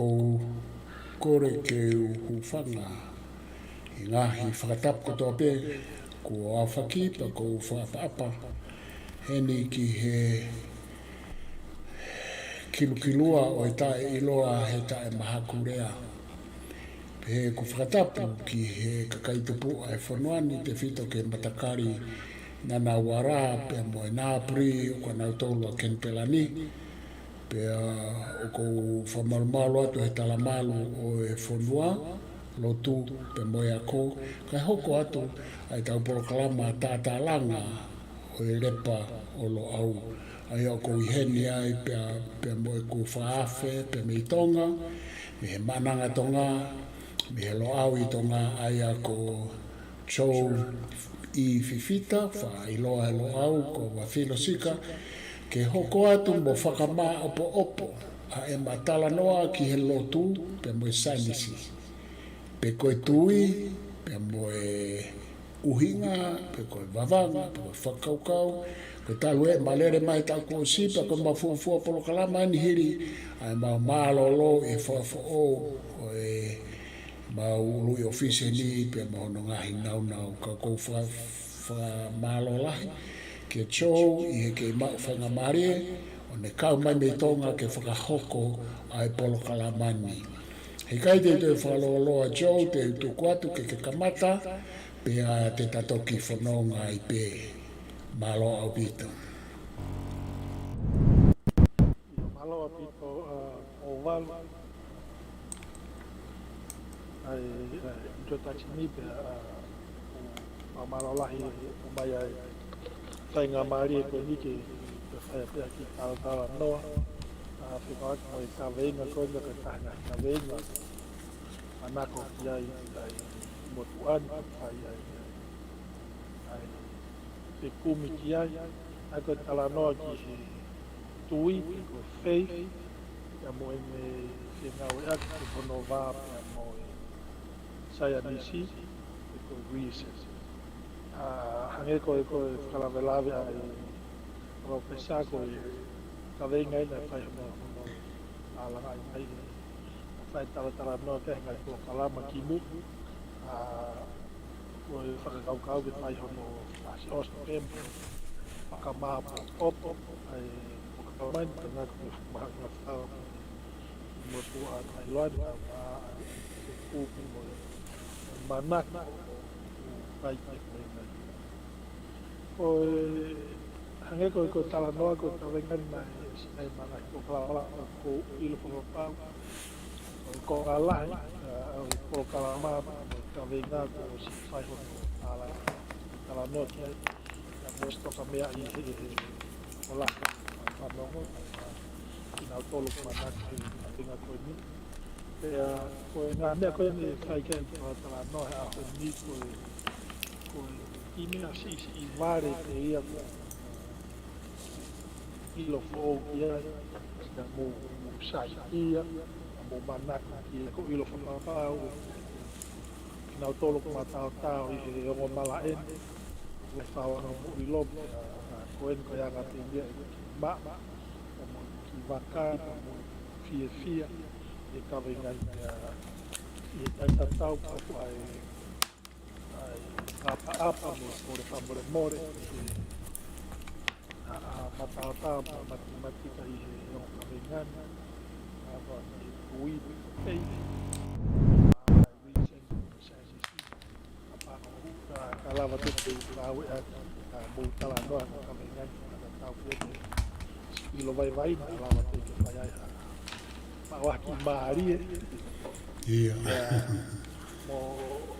kou kore ke uwhanga. I ngahi whakatap ko tō pē, ko awhaki pa ko whaapa. Heni ki he kilukilua o e tae iloa he tae mahakurea. He ko whakatapu ki he kakaitupu'a e whanuani te whito ke matakari nana wara pe mo e nāpri o ka nautolo a Kenipela ni. Pea o ko whamalumalo atu he talamalu o e whanua, Lotu pe mo e ako. Kai hoko atu ai tau POLOKALAMA Tatalanga o e LEPA o lo au. Ai o ko iheni ai pe mo e ko whaafe, pe me i Tonga, me he Ma'ananga Tonga, me he lo au i Tonga ai a ko Joh E Fifita, wha iloa he lo au ko Vafilosika, ke hoko atu mo whakama opo a e matala noa ki he Lotu pe mo e Saienisi. Pe koe tui, pe mo e uhinga, pe koe vavanga, pe koe fakakaukau, ko talu e malere mai tau ko sipa ko mafuafua POLOKALAMA ni hiri ai MALO e o e lui ofise ni pe no ngahi nau ka ko MALO lahi ke Joh E ke whanga marie o ne kau mai me Tonga ke whakahoko ai POLOKALAMA ni. He kai te whaloloa Joh te utuku atu ke kamata pe a te tatoki whanonga i pe MALO au pito. MALO au pito o walu ai Joh tachini pe a MALO lahi o mai ai whainga maari e koe nike pe whaia pe aki tāra noa a whiwaka mo i ka veinga koe nga ka tahanga ka veinga anako ki ai motuani ai te kumi ki ai ai koe tala noa ki he tui ko faith ia mo e me te ngau e aki te pono vā pia mo e Saienisi e ko reason hange koe whakalawelawe ai profesa koe ka veinga ina whai hono alanga i mai whai tala noa te hengai POLOKALAMA ki mu koe fakakaukau ke whai hono asi osto kempo whakamāpa opo ai POLOKALAMA ni tanga koe mahanga whao motu a Taiwan te kūpi mo manaka whai kai koe ngai koe hange koe tala noa koe ka vengani mai sinai mana i POLOKALAMA ko ilo whakapau ko ngalahi POLOKALAMA ka venga ko si whai hono tala noa ki ai ka mostoka mea i o laka whanongo i nau tolu manaka i venga koe ni pea koe ngā mea koe ni whai kai tala noa he aho ni koe i mea si i ware te ia koe ilo fōu ki ai ka mō sai ia mo manaka ki ko ilo whakapau ki nau tolo ko matao i he ongo mala ene le whawana mo i lobo ko ene ko yanga te mea ki ma ki wakai mo fia e ka venga i e tatau ko ai apa mo kore whamore more matao matematika i he ongo ka vengani we pay kalava te tawe a multala noa ka venga ka tau pete ilo vai kalava te vai ai ma waki maari Ia mo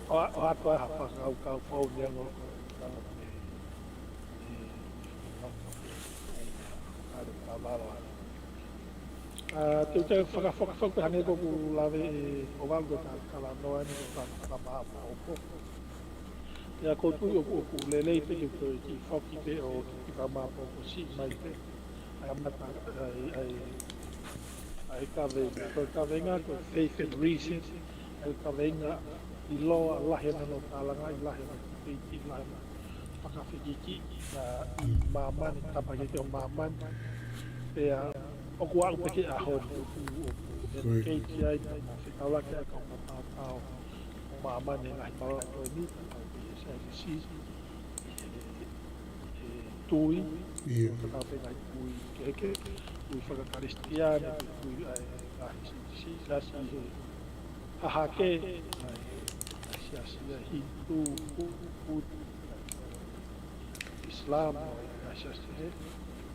o ato ha fakakaukau pau nyango te utai whakawhakawhaka hange ko lawe e o walgo ka kala noa ni ka whakamāpa o po. Ia koutu o ku lelei pe ki whaki pe o ki whakamāpa o ko si mai pe. Ai amata ai ka venga. Ko ka venga ko faith and reason. Ai ka venga i loa lahena no Tatalanga i lahena ki i lahena. Whakawhikiki na i mamani tapake te o mamani. Pea o kua upeke a hon educate ai na mo Tatalanga ka matapao mama ni ngai mala ko ni Saienisi tui ka pe ngai tui ke tui fakakaukau tui si hahake Siosiua Hindu Islam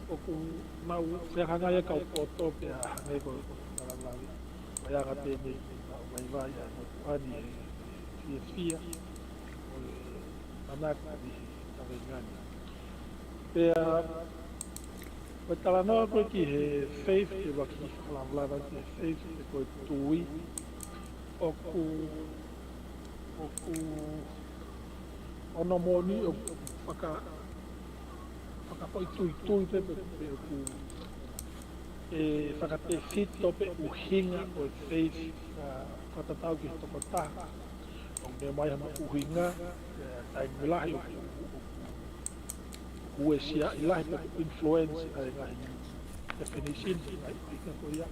o ku mau whehanga e kau poto pe a hange ko kalalawi waianga pe me waiwai a motuani e Fifita o manaka ni tawengani pe a talanoa koe ki he faith e waki kalawalawa ki he faith e koe tui o ku ono moni o whakapoi tui pepe o ku whakate fito pe uhinga o e faith whatatau ki toko taha o me mai hama uhinga tai milahi o ue sia ilahi pe influence ai ngai definition ai pika ko ia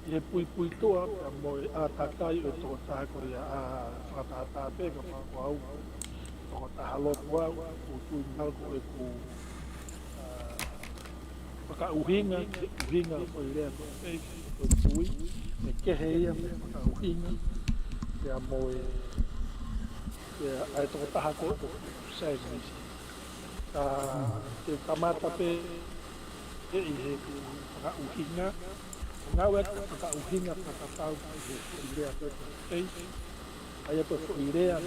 i he pui toa a mo e a takai o toko taha ko ia a whatata pe ka whakau toko taha lotu au o tui nalko e ku fakauhinga ko i rea ko e ko tui me kehe ia me fakauhinga pe a mo e ai toko taha ko o Saienisi te kamata pe e i he fakauhinga ngā weka fakauhinga whakatau i rea koe ko e ai koe ko i rea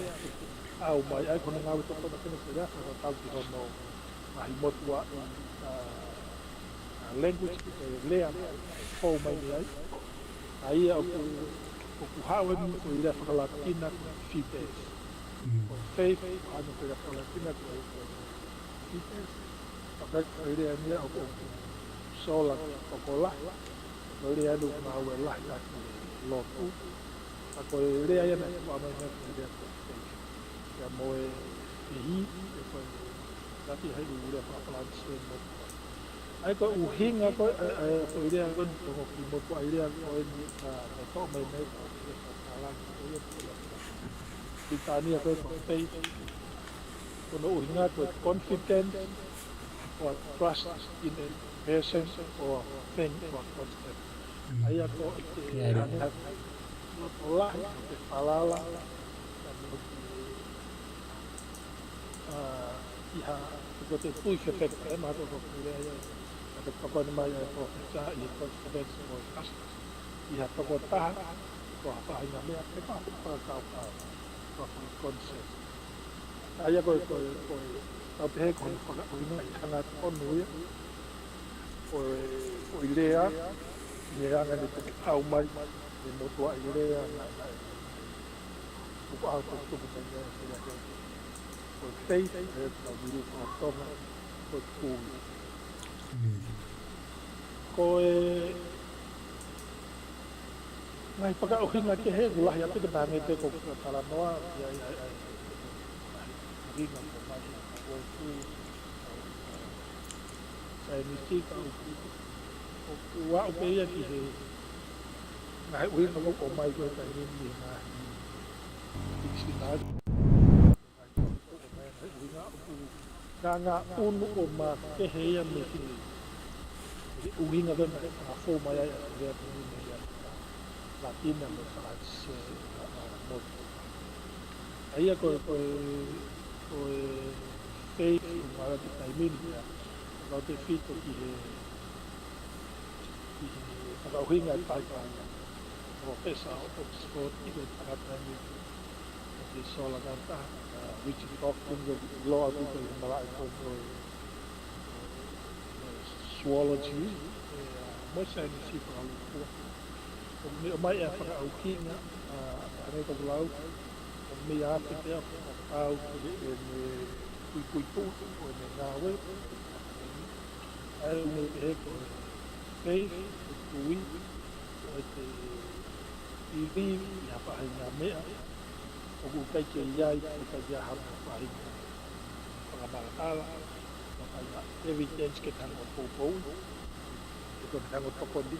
au mai ai kona ngā weka kona kena koe rea whakatau ki hono mahi motua i language ko e lea hou mai ni ai ai o ku hawe ni ko i rea whakalatina ko Fifita ko faith ano ko i rea whakalatina ko Fifita ko i rea nia o sola o kola ko i rea nu ngā ue lahi aki Lotu ko i rea ia nei ko amai nei ko i rea ko faith ia mo e hi e ko ngati hei u rea whakalansi mo ai ko uhinga ko i rea ko ki mo ko i rea ko e ni me to mai nei ko i rea Tatalanga ko i rea Litania ko faith ko no uhinga ko confidence or trust in a person or thing or concept ai ko te hanga o lahi te palala iha ko te tui whewheka e mato ko i rea ia te kakone mai e ko ta i confidence or trust iha toko taha ko hapahinga mea te fakakaukau ko concept ai ko tau te he ko whakauhinga i hanga tonu ia o i rea i anga ni te au mai i motua i rea upo au ko tuku mai rea ko faith e tau miru ko tonga ko tūmi ko ngai whakauhinga ke he gulahi atu ka nange te ko talanoa ringa ko mai ko tu Saienisi ka o wa o pe ia ki he ngai uhinga ko mai ko ka ringi na dictionary nga unu o ma ke he ia me ki uhinga vena a fo mai ai a rea ko ni ia latina me France mo ai ko faith ma te taimini ko te fito ki he whakauhinga i Tatalanga professor of Oxford i te tangata ni te sola ngata Richard Dawkins loa kuko i malai ko zoology mo Saienisi whakalukua o mai e whakauhinga anei ko lau o me ate te whakakau e me pui tūtu o me ngāwe ai me e ko faith o tui o te iri i hapahinga mea o ku kai ke iai o kai ia hapa pahinga whakamakatala whakaia evidence ke tango pōpou e ko tango toko ni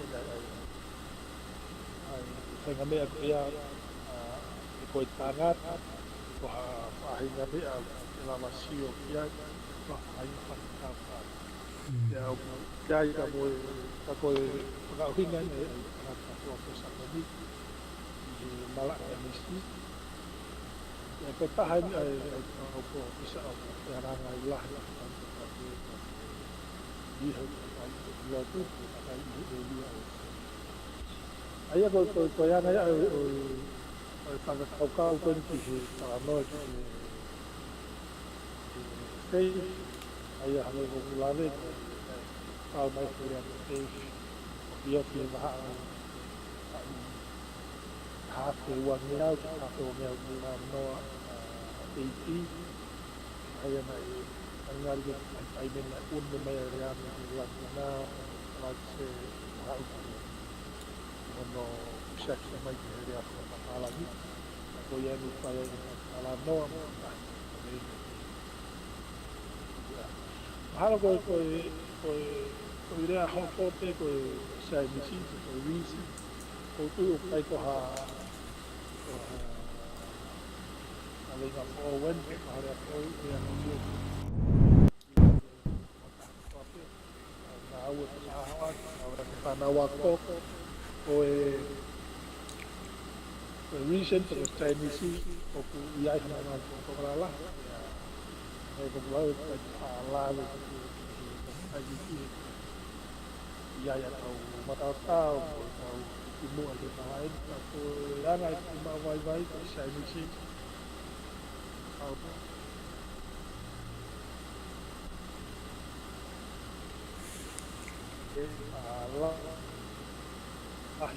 whainga mea ko ia e koe tāngata ko whahinga mea e lawa sio kia ko whainga fakakaukau. Ia kia i ka moe ka koe whakauhinga e ngata kua ko sakoni i Ma'ananga Kenipela. Ia koe taha ni ai ko isa au e aranga i lahi iho i Lotu ai i lia o. Aia ko ia ngai o fakakaukau koe ki he taranoa ki he sei aia hame ko kulave pau mai ko ia sei o pio ki he maha hape wangi au ki hape o mea kula noa eiti aia mai angari ai mena unne mai a rea me laki nā laki se mahau ki ono usaki mai ki rea kua palangi ko ia ni pai ai ala noa mo mahalo ko rea hokote ko Saienisi ko Risi ko tu o kai ko ha alenga po wen mahalo ko ia no io na au sa hawa ora ka na wa ko recent of Saienisi o ku ia hana na ko la e ko wa ka la le ai ki ia ia tau matau tau imu ale tai ko ana ki ma vai Saienisi au e ala ya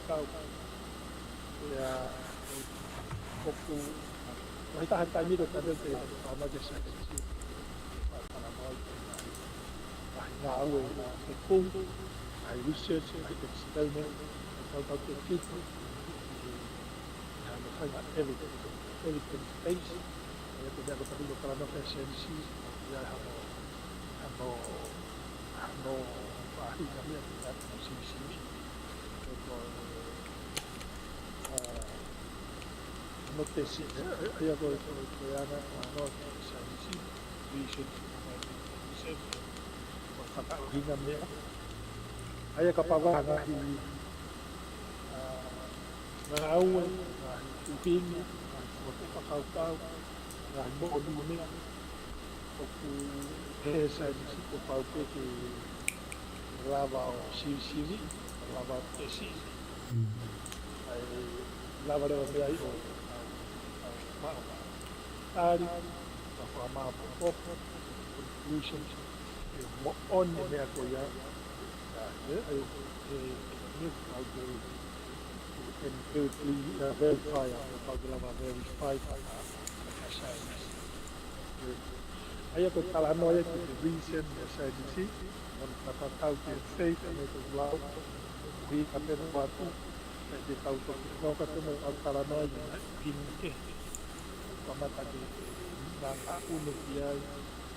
kau ya koku kita hantar ni doktor tu sama je Saienisi para boy ngau e ku ai research ai experiment kau tu kita ya no everything space ya tu dia kata dulu kalau nak Saienisi ya hamo ahli kami yang kita sini no te si ya ko ana no Saienisi research ko kata uhinga me aya ka vavanga hi na au uhinga ko fakakaukau na mo ni o ku Saienisi ko pau ke lava o sivi lava tesi ai lava le o ai o ma ari ka fa ma po conclusion mo on me ko ya ai ni au de empirically verify about the lava verified ai ko tala no ya ki recent Saienisi on tatatau ki sei me ko lau di kape no watu di tau to no ka mo tala no ya pin ke pamata di na uno dia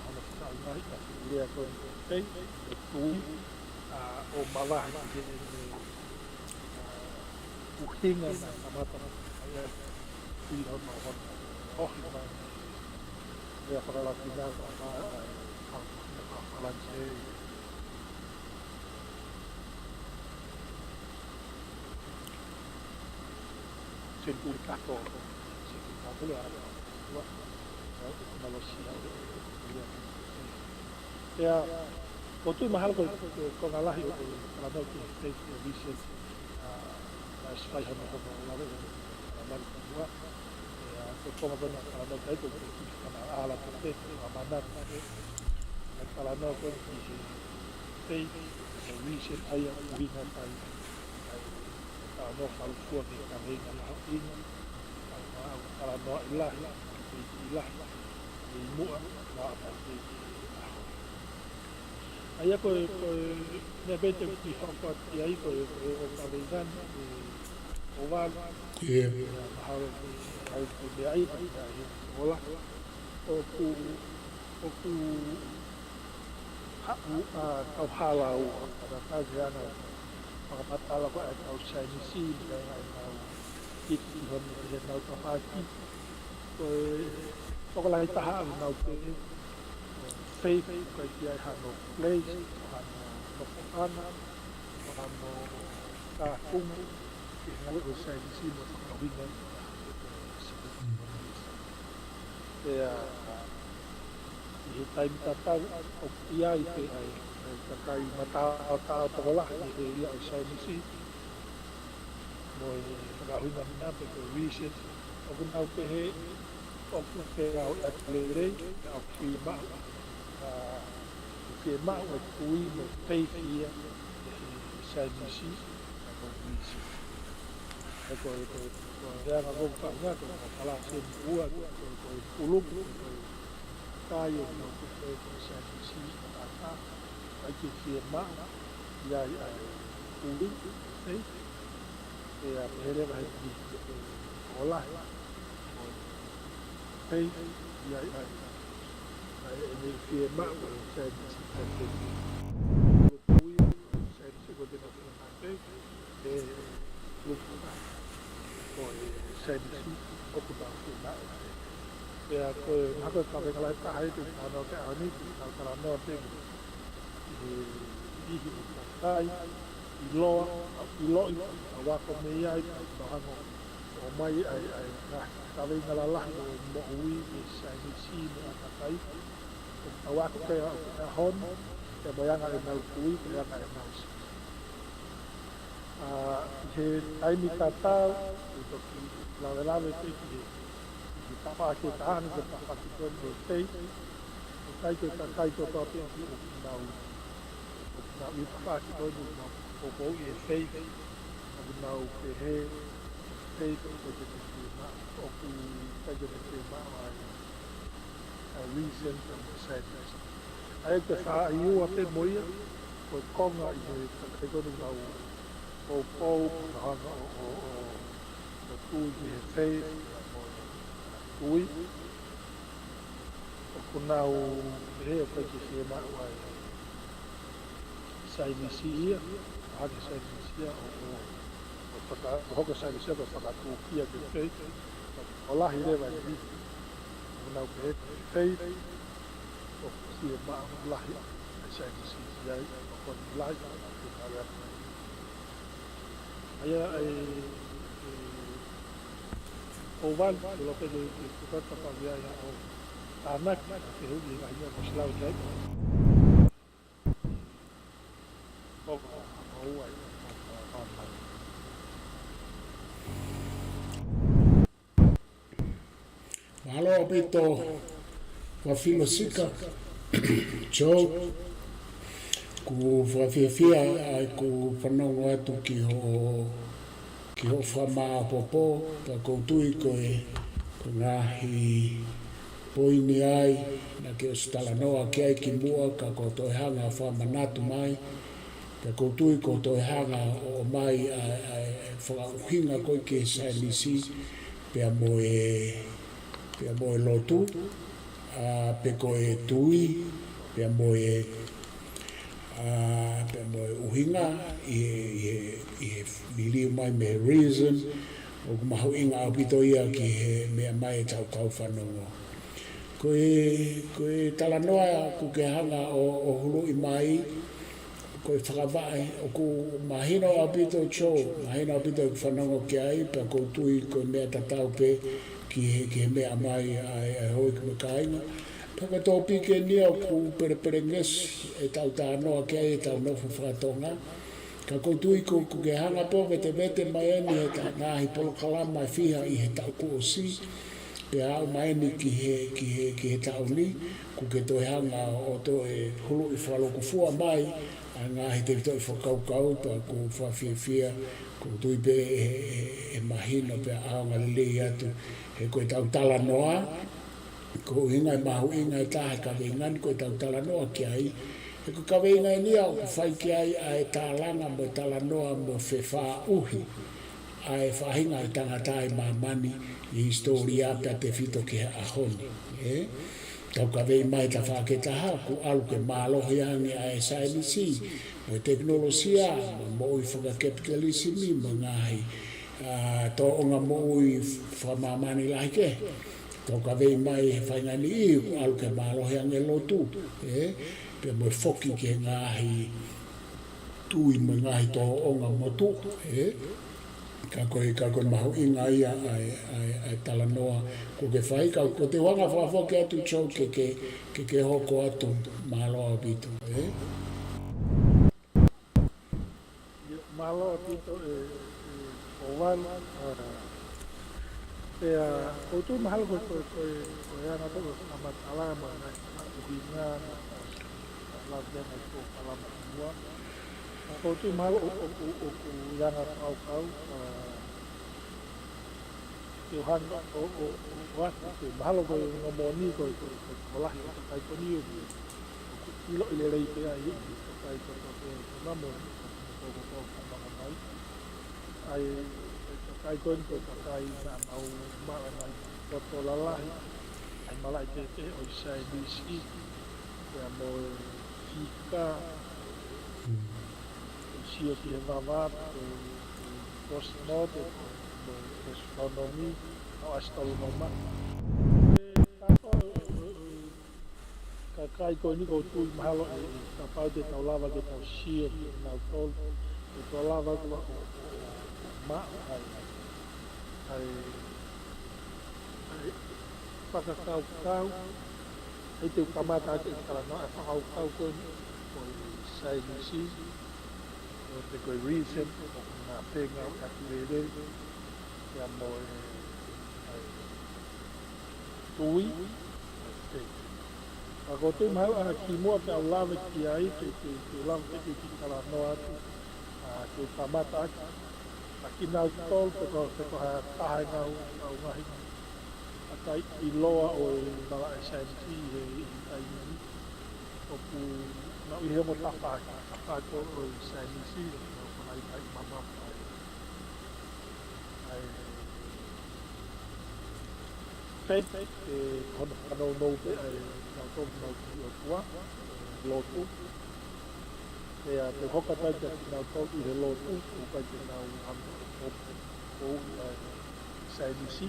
ana sa mai ka dia ko sei tu o mala ki uhinga na pamata ya di no no ya para la final balance certificato le ha ya tu mahal ko ngala yo para no ki state vision sai hano ko la ve la dua ya ko mo na para no kai ko na ala ko te amana na para no ko ki state vision ai uhinga tai no fal fuori ka venga la uhinga para no ilah mu la pa Aia ko ne bete ki hoko ti ai ko o kavegan o va haro ai ko de ai ola o ku ha u ka hala u ka ka jana whakapatala ko at au Saienisi, kaya au kiti hon e nau tawhaki. Ko toko lahi taha au nau pe faith, kai ki ai hano place, hano nopokana, hano kākungu, ki ngau o Saienisi mo whakawinga. Kea i he taimi tatau o ia i te ai kakai matao toko lahi i he ia o Saienisi mo e whakawinga mina pe ko research o kunau pe he o ke au atlere au ki mau ke mau e kui mo peifia e Saienisi o research ko rea na roka whanga ko kala se ua ko puluku ko kai o no ko Saienisi ata ai ke mau ia ai kui sei e a pere vai ki ola ei ia ai e ki mau o Saienisi ko kui Saienisi ko te e luku ko Saienisi o ku ba ki mau e a ko hako ka venga lai ka hai tu ano te ani ka kara no te i kai i loa i a wako me ai no hango o mai ai ka venga la lahi o mo ui i Saienisi me a kakai a wako ke a hon te moyanga e nau kui te moyanga e nau si he taimi tatau i toki lawe te ki he tapa ke tahani ke tapa ki tonu e tei o kai ke kakai to tope o nau i tapa ki tonu o pou i e tei o nau ke he tei o te te ma o ku kai ke te ma a reason and sadness ai ke wha i ua te moia o konga i he kakai tonu nau o pou na hanga o tui ki he tei tui o kunau he o kai ki he mau ai Saienisi ia hake Saienisi ia o hoka Saienisi ia o whakatūkia ki tei o lahi rewa i hiki o kunau ke he tei o ki he mau lahi ai Saienisi ia o koni lahi o kunau ia aia ai o van lo pe de kutata pa via o anak ke hu ni ai o slau dai o ai Malo apito Vafilosika Joh ku Fifita ai ku whanongo atu ki ho whamaa popo pa koutui koe ko ngahi poini ai na ke o Talanoa ki ai ki mua ka ko toi hanga whamanatu mai pa koutui ko toi hanga o mai uhinga koe ki Saienisi pea moe Lotu pe koe tui pea moe uhinga i he mai me reason o mahu inga apito ia ki he mea mai tau kau whanongo. Koe Talanoa ku ke hanga o hulu i mai koe whakawai o ku mahino apito mahino apito i whanongo ki ai pa koutui koe mea tatau pe ki he mea mai ai hoi ki me kainga. Paka tō pike nia ku pere ngesi e tau tānoa ki ai e tau nofu whakatonga. Ka koutui ku ke hanga po ke te vete mai eni he ta ngahi POLOKALAMA e whiha i he tau ku o si. Pe au mai eni ki he tau ni ku ke toi hanga o to e hulu i whaloku fua mai a ngahi te vito i fakakaukau pa ku whawhiawhia ku tui pe e mahino pe aonga lili atu he koe tau Talanoa. Ko inga i mahu inga i tahe ka weingani koe tau Talanoa ki ai. E ko ka weinga i nia o whai ki ai a e Tālanga mo Talanoa mo whewha uhi. A e whahinga i tangatai mamani i historia pe te whito ki he ahoni. Tau ka vei mai ta whaketaha ku alu ke mālohi angi a e Saienisi mo teknolosia mo i whakakapitalismi mo ngahi tō onga mo i whamamani lahi ke. Tau ka vei mai whaingani I ku alu ke mālohi angi Lotu. Pe mo i whoki ke ngahi tui mo ngahi tō onga mo tu. Ka koe mahu inga ia ai talanoa ko ke whai ka ko te wanga whawhoke atu chou ke hoko atu malo au pito. Malo au pito o wala pea o tu mahalo ko yana to sa Tatalanga na uhinga la vena ko kalama mua o tu mahalo o yana fakakaukau Yohana o watu ke mahalo ko no moni ko lahi kai ko ni ilo ile rei pe ai kai ko pe mamo ko mai ai kai ko kai na au Ma'ananga ko lalahi ai malai te o Saienisi ya mo fika Siosiua Lafitani postmode astronomi atau astronoma kakai ko ni ko tu mahalo kapau te tau lava ke tau sio na tol te tau lava ko ma ai fakakaukau ai te kamata te karana fakakaukau ko Saienisi te ko reason na penga akilele ya mo tui ako te mahal ki mua te au lava ki ai te lava te ki kala noa te tamata aki nau tol te ko ha taha ngau ngahi akai I loa o mala e Saienisi ai o ku na I hemo tapa ko o Saienisi o ai mama Fed kono no pe na to no tua Lotu te hoka tai te na to I Lotu o kai te na o Saienisi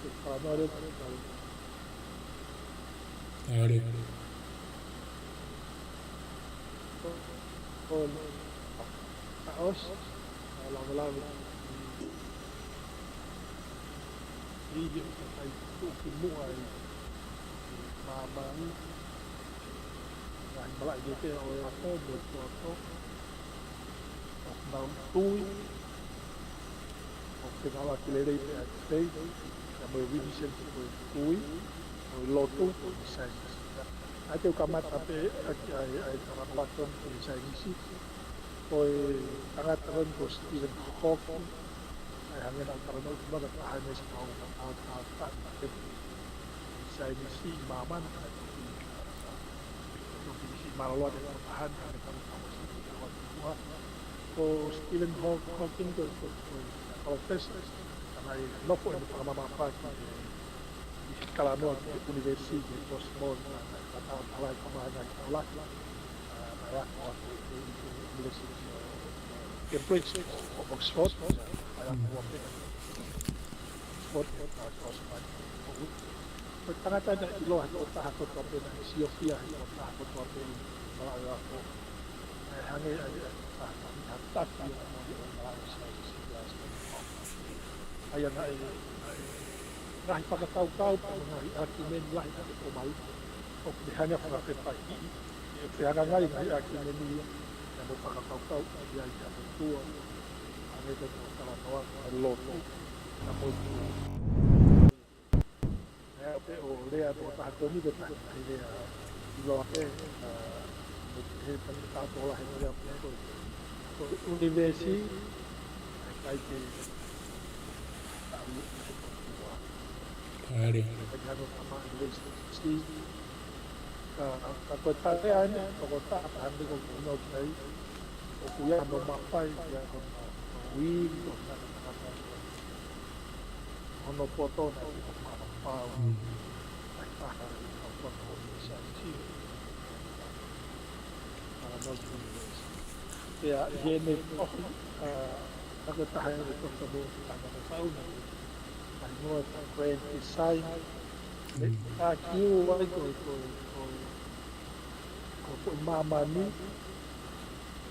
te whanare Are. Taos lava Iyo ay tuki mo ay mamang ay malay dito o ako dito o na tui o pinala kilere at stay na may vision ko tui o Lotu o Saienisi ay te kamata pe ay karapatan ko Saienisi o angataran ko Stephen Hawking hangin ang karanaw ko na kahanay sa mga Saienisi maman si MALO at tahan ko Stephen Hawking ko professor ay no po ang pamamapag di kalano at university ko small na tatawag pamahanan ng ulat na university Cambridge Oxford Pagkakata na ilo at utahakot ko na Siosiua utahakot ko na ako hangin ay hatak yung ayan ay kahit pagkakaukau mga argument lahat ay kumal o dihanya pagkakipay kaya nga ngayon ay argument niya na pagkakaukau ay tua ang ito ng kalatawa ang Lotu na mo o lea po tahakoni ko na lea ilo ake tato lah ito lea po universi ay kay Are. Pagkano tama university kakotarean kota handi ko kuno kay o kuya no mapay ya ko wi ko na ono poto na ko mapao ay tahan ko Saienisi Ma'ananga University. Kaya yene tohi nakatahay na ito sa buong pangangataon ay mo sa grand design kiuway ko mamani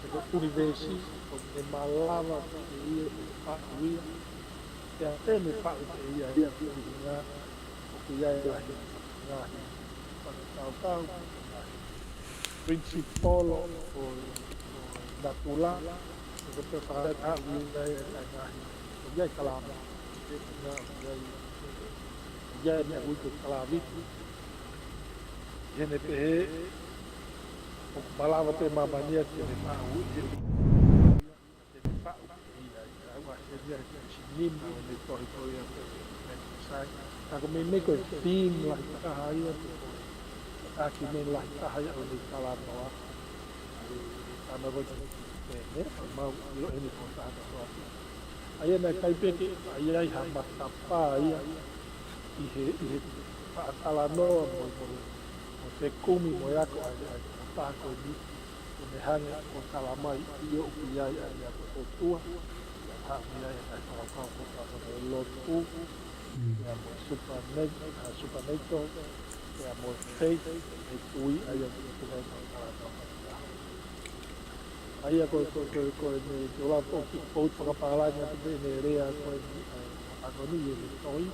ko university ko malava ko iya pa uia kaya teme pa iya uhinga ko iya nga fakakaukau principolo o natula ko preparat a uhinga iya kalama iya ni aku kalamit yene pe o malava pe mamania que ele pa o ele pa ia agua seria chinima ele corre sai tá com me ko fin la kahaya tá aqui me la kahaya o kala no ana go ne ma lo ele conta do aí na kai pe que aí ha matapa aí e ala no mo te kumi mo yako tako ni me hanga o kalama i o ia ia o tua ha ia ia ka ka ko Lotu ya mo superneto ya mo faith e tui ai o ko ai ko ni o la o para palanya ne rea ko agoni ni toi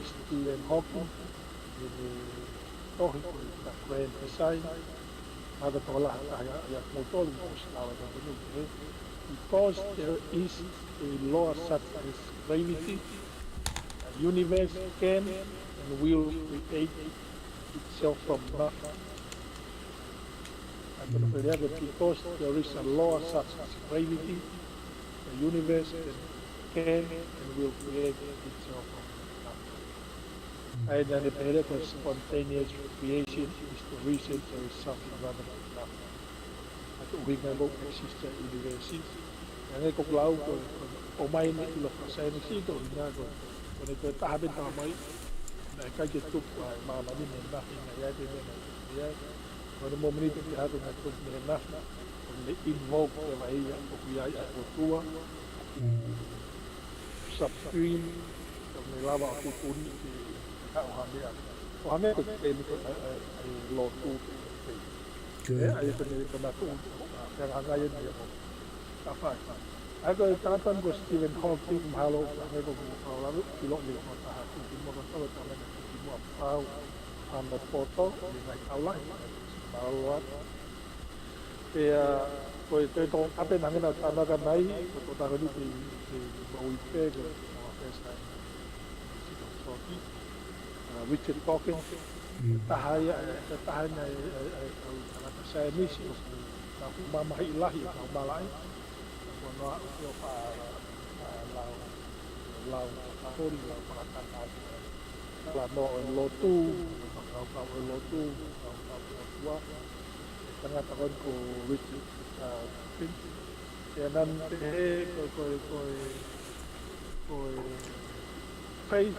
Stephen Hawking tohi ko ta grand design aga tola ya motor because there is a law such as gravity, the universe can and will create itself from nothing. Because there is a law such as gravity, the universe can and will create itself from nothing. And then the period of spontaneous creation is the reason there is something rather than nothing. At uhinga mo existe universe. Yang ko lau ko mai ni ilo Saienisi to uhinga ko ito tahabin ta mai na kagituk ma ni na ya de ya quando o momento que há na tua na quando invoke a bahia o que há a tua supreme me lava a pupuni que há o hame que tem Lotu aí tem na tua yang hanga ya dia apa aku katakan ko Stephen Hawking MALO aku ko lalu pilot di kota aku mo ko tahu tahu mo apa anda foto di Allah MALO kaya ko ito apa nangin na tanda nai ko tahu di bawite ko pesta Richard Dawkins tahaya Saienisi mama ilahi malai kono yo pa lau tahori lau pakakaukau la no Lotu pakakaukau Lotu tua tengah tahun ko Richard dan ko faith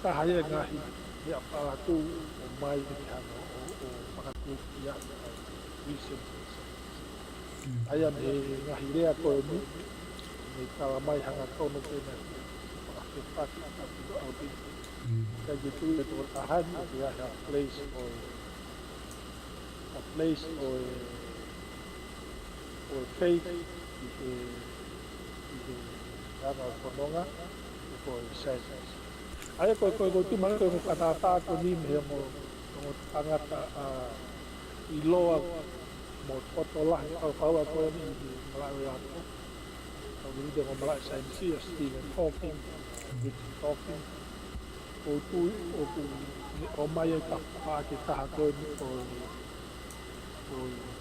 tahaya ngahi ya palatu o mai ni hano o pakatu ya vision aya ni ngahi rea ko ni kalamai hanga tono pena pakafat atau audi kaji tu itu tahan ya a place or faith di dana kononga ko Saienisi aya ko tu mana ko kata ko ni me mo tangata iloa mo potolah kau ko ni Malawi aku ko ni de Malawi Saienisi Stephen Hawking Richard Dawkins o mai ka pa ke ta ko ni ko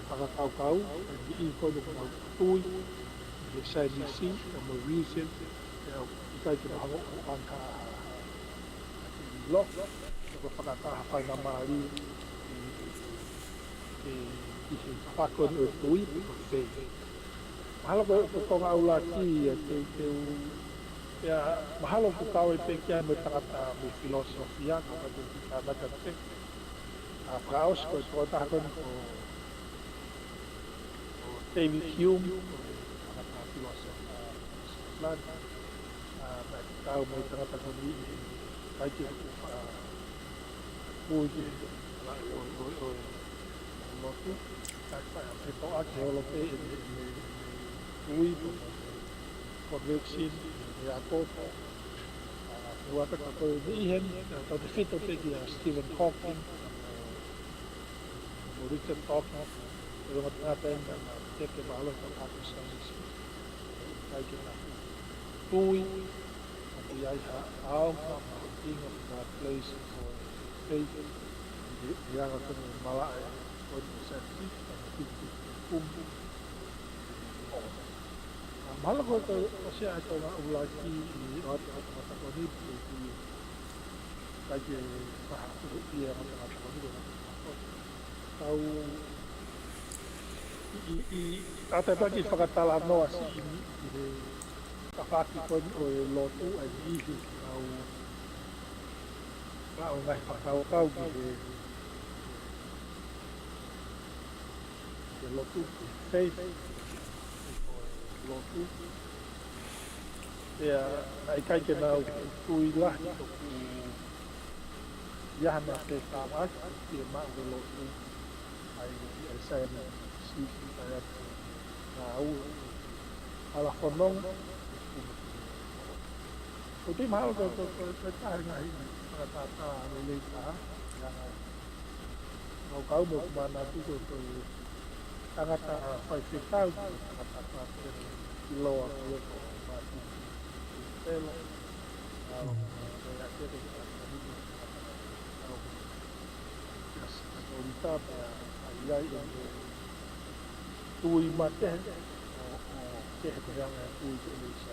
fakakaukau di ko do tui de Saienisi mo reason kai ke ha angka lo ko fakakaukau fa na mali i fakon o tui ko fe mahalo ko aula ki te ya mahalo ko kau pe kia me tata me filosofia ko ka ka te Praos ko ito takon ko David Hume ko mga filosofa Scotland na tao mo tanga takon ni kaji puji o Lotu ito arkeologi ui convection Jacob Watak ako niihen atau Fifita Stephen Hawking Richard Dawkins pero natin na check yung MALO ng ating Saienisi kahit yun na tuwi at iyay haang king of the place for faith yang ako ng malaya for the safety and the mahal ko ito kasi ito na ulaki at matakonib kahit yung iya matakonib tau até para que fakakaukau no assim kafaki ko o Lotu ay ihi au ngai fakakaukau de Lotu faith Lotu ya ai kai ke na tuila ya na te tamas ki ma de Lotu ai Saienisi kaya au ala konong uti mahal ko tayo nga mga tata LEPA na kau mo kumana dito to sangat Fifita sangat kilo ako ko mati pero kaya kaya ahorita ayay tuwi mate o kaya kaya tuwi sa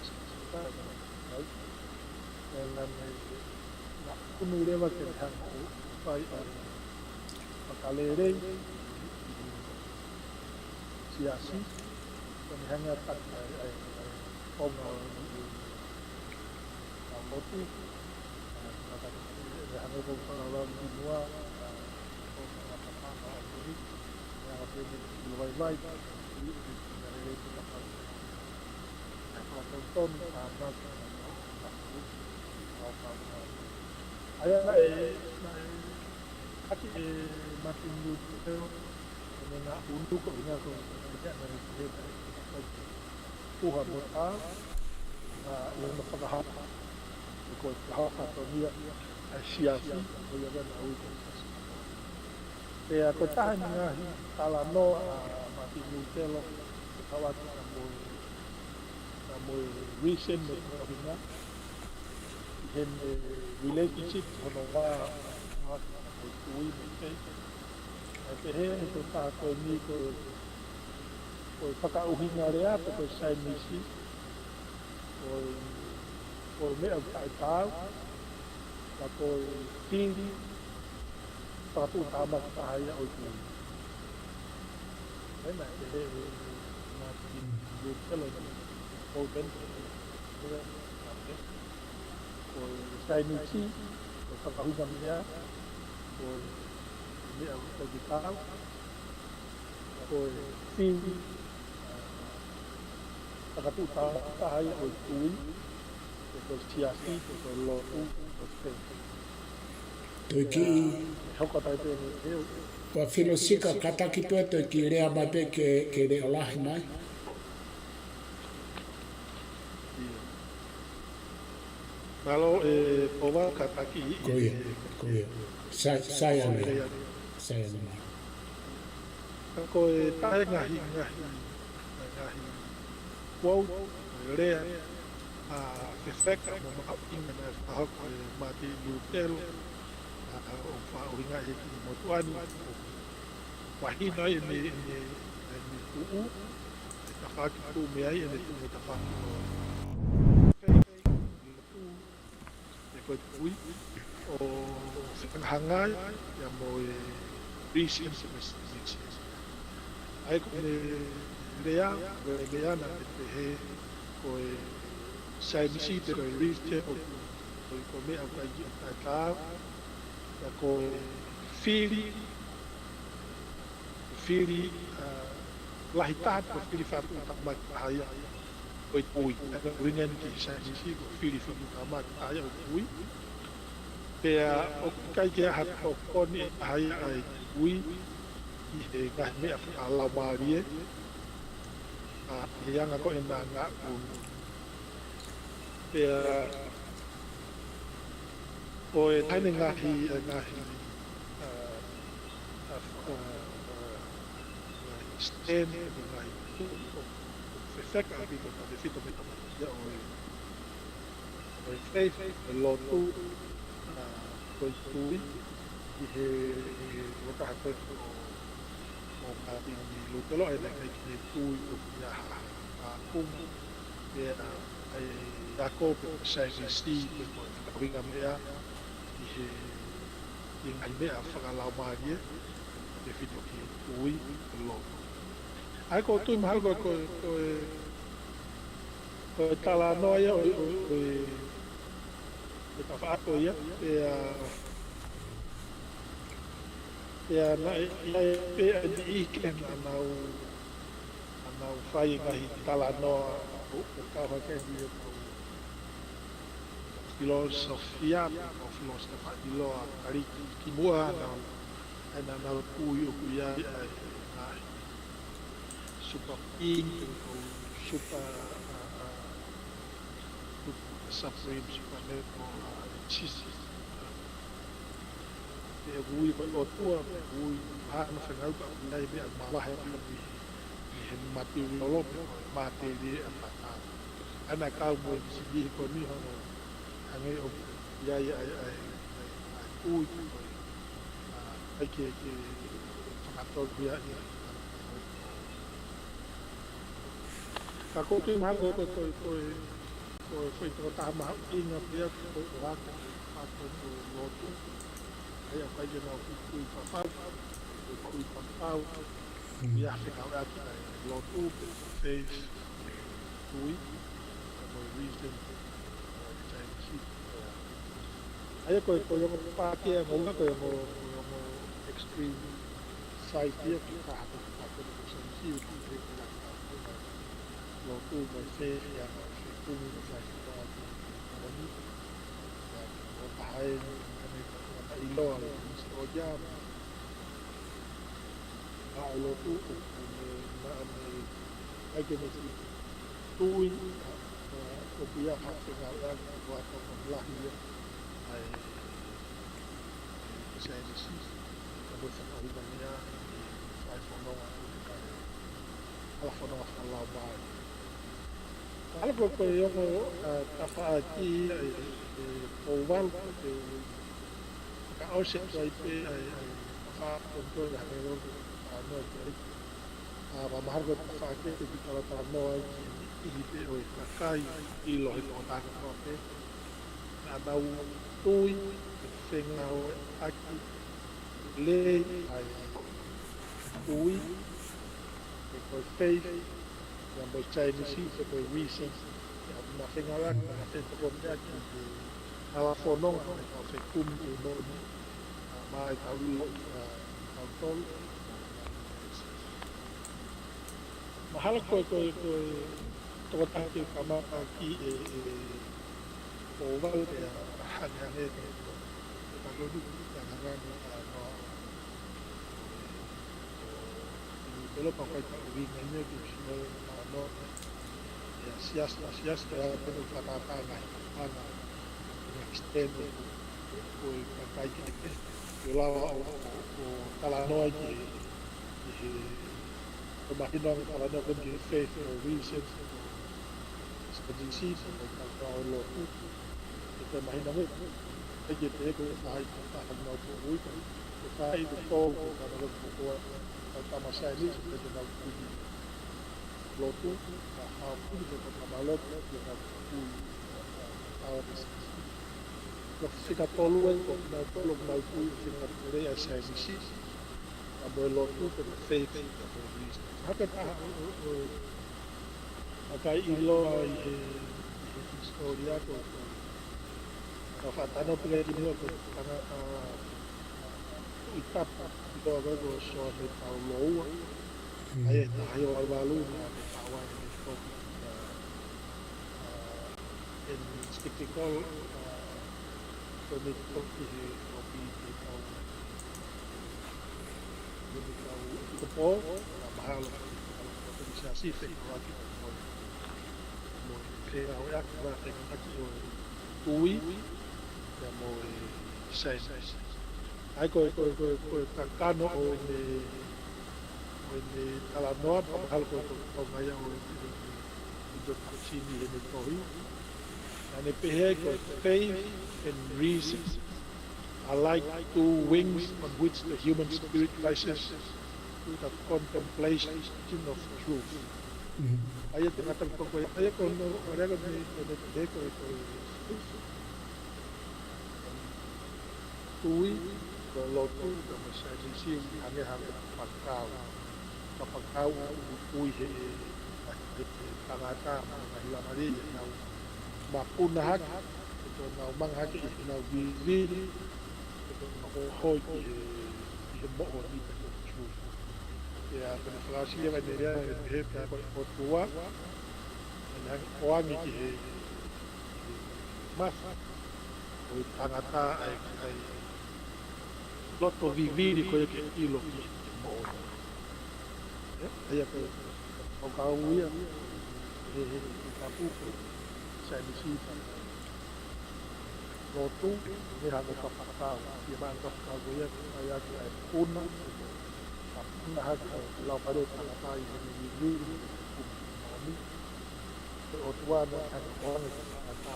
right and na kunure wa ke than ko pai pakalere siasi kung hanya tak ay pom Lotu hanya ko para dinua luway tonton amat ayan na kasi matindu ito na undo ko ina ko kaya na rin kuha mo yung napagahapa ko kahapa to niya siasi o yan na udo kaya ko tahan nga talano matinutelo kawat na mo recent na uhinga in relationship ono nga tuwi mo at ito ta ko ni ko fakauhinga rea ko Saienisi o me ang taitaw ako hindi patu tama kaya o tuwi ay na natin yung talo open o Saienisi o fakauhinga niya o me ang taitaw o hindi pakatuta tayo o tuwi o siasi o Lotu o faith Toiki Vafilosika kataki pia toiki rea mape ke re olahi mai. MALO pova kataki Koia. Saienisi. Ako tayo ngahi wow rea efekta mo makainga na ako mati lutel o uhinga mo tuani wahina ni uu tafaki tu mei ni tu tafaki ko tui o hangai ya mo recent semester ai ko rea na he ko Saienisi pero riste o ko me au ka ta ya ko fili fili lahitat ko fili fatu tamak haya oi pui aga ringen ki Saienisi ko fili fatu tamak haya oi pui pe o kai ke hat ko koni haya ai pui i he ngahme a la marie a yang ko ina nga un pe o e taine ngahi stand ngai Fifita biko ka Fifita biko ya o faith e Lotu ko tui i he waka ha ko o ka i lutelo e ngai ki tui o ya a kum e ai dako pe Saienisi ko ka winga mea i he i ngai mea whakalau marie e whito ki tui Lotu. Ai ko tui mahal ko tala noia o ka whaato ia na pe i ken anau whai ngahi tala noa o ka wakeni o filosofia o filosofia iloa kariki ki mua nau kui o kuia super king o super supreme super level chisi e vui o tua vui hana whenau ka ulai me al malahe ni he mati lolope mati di ana kau mo si ko ni hono ange o ai ui ai ke whakator bia ni ka koutu maha ko foi to tama inga pia ko waka ko Lotu ai ai ke no kui papau ia fica ata Lotu face kui mo reason ai ko yo pa ke mo ko extreme side dia ki ka ha ko sensiu ki Lotu mai se ya ku ni sa ko ni ya ko hai ni ka ilo o ja a Lotu na ai ke ni tu ko pia ha se ga ya ko ko la hi ai Saienisi ko sa ka ri ya ai fono ka ala fono ala ba algo ko yo tafa aquí o val ka o se ai pe fa ko la ro a no a va mar ko tafa ke ti kala ta no ai i pe o ka kai i lo i ta ko pe na da tui senga o aki le ai tui ko faith yang Saienisi ko reason ya na sengalan na se ko dia ki ala fonong ko se kum ko no mai ta lu tol mahal ko to ta ki kama ki o val ya hanya ne ta go du ya na no pelo pa ko wi ngene ki no ya sias ya pero Tatalanga ana extend ko ka ki yo la o tala no ki o mahino tala no ko ki faith or reason Saienisi ko ka Lotu ko mahino mo e ke te ko ai ta no ko ui ko ai ko ka no ko tama Saienisi ko na ku Lotu a pudi ko MALO ko na ku a fica tolu ko na tolu na ku fica re a Saienisi a bo Lotu ko faith ko reason haka ta akai ilo ai historia ko ka fatano pele di no ko kana i tapa i toa ko so me tau loua ai e tahi o alwalu na me tawai me toki en skeptical so me toki he opi te tau me tau i ko na mahalo ko ni sa sife ko aki mo te au e aki wa te aki o tui ya mo sai ai ko takano o ne talanoa pa mahalo ko mai o do chini e me tohi and pehe ko faith and reason are like two wings on which the human spirit rises to the contemplation of truth. Ai te ngata ko ai ko no ora ko ne te ko tui ko lotu ko Saienisi ane fakakaukau ui he tangata na mari na mapuna haki ko na mang haki na viviri ko hoi he mo ni ko chu ya ko frasi ya ne ya he ka ko tua na ko ani ki he mas ko tangata ai loto viviri ko ke ilo ki mo ya ko ka uia he tapu Saienisi Lotu ni hanga fakakau ia Ma'ananga Tonga ia ai puna haka lau pare tangata i ni ni o tuana haka oanga tangata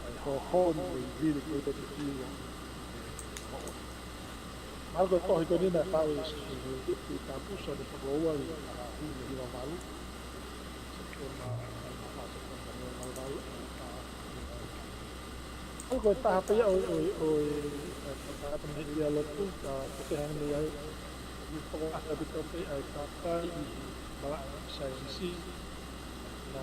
ai ho ni viri ko te tio Marco tohi ko ni na pau i tapu so ni pagoa i MALO Algo tahap ya tahap ni dia Lotu ke hang ni ai ko ada betul pe ai kata i bala Saienisi na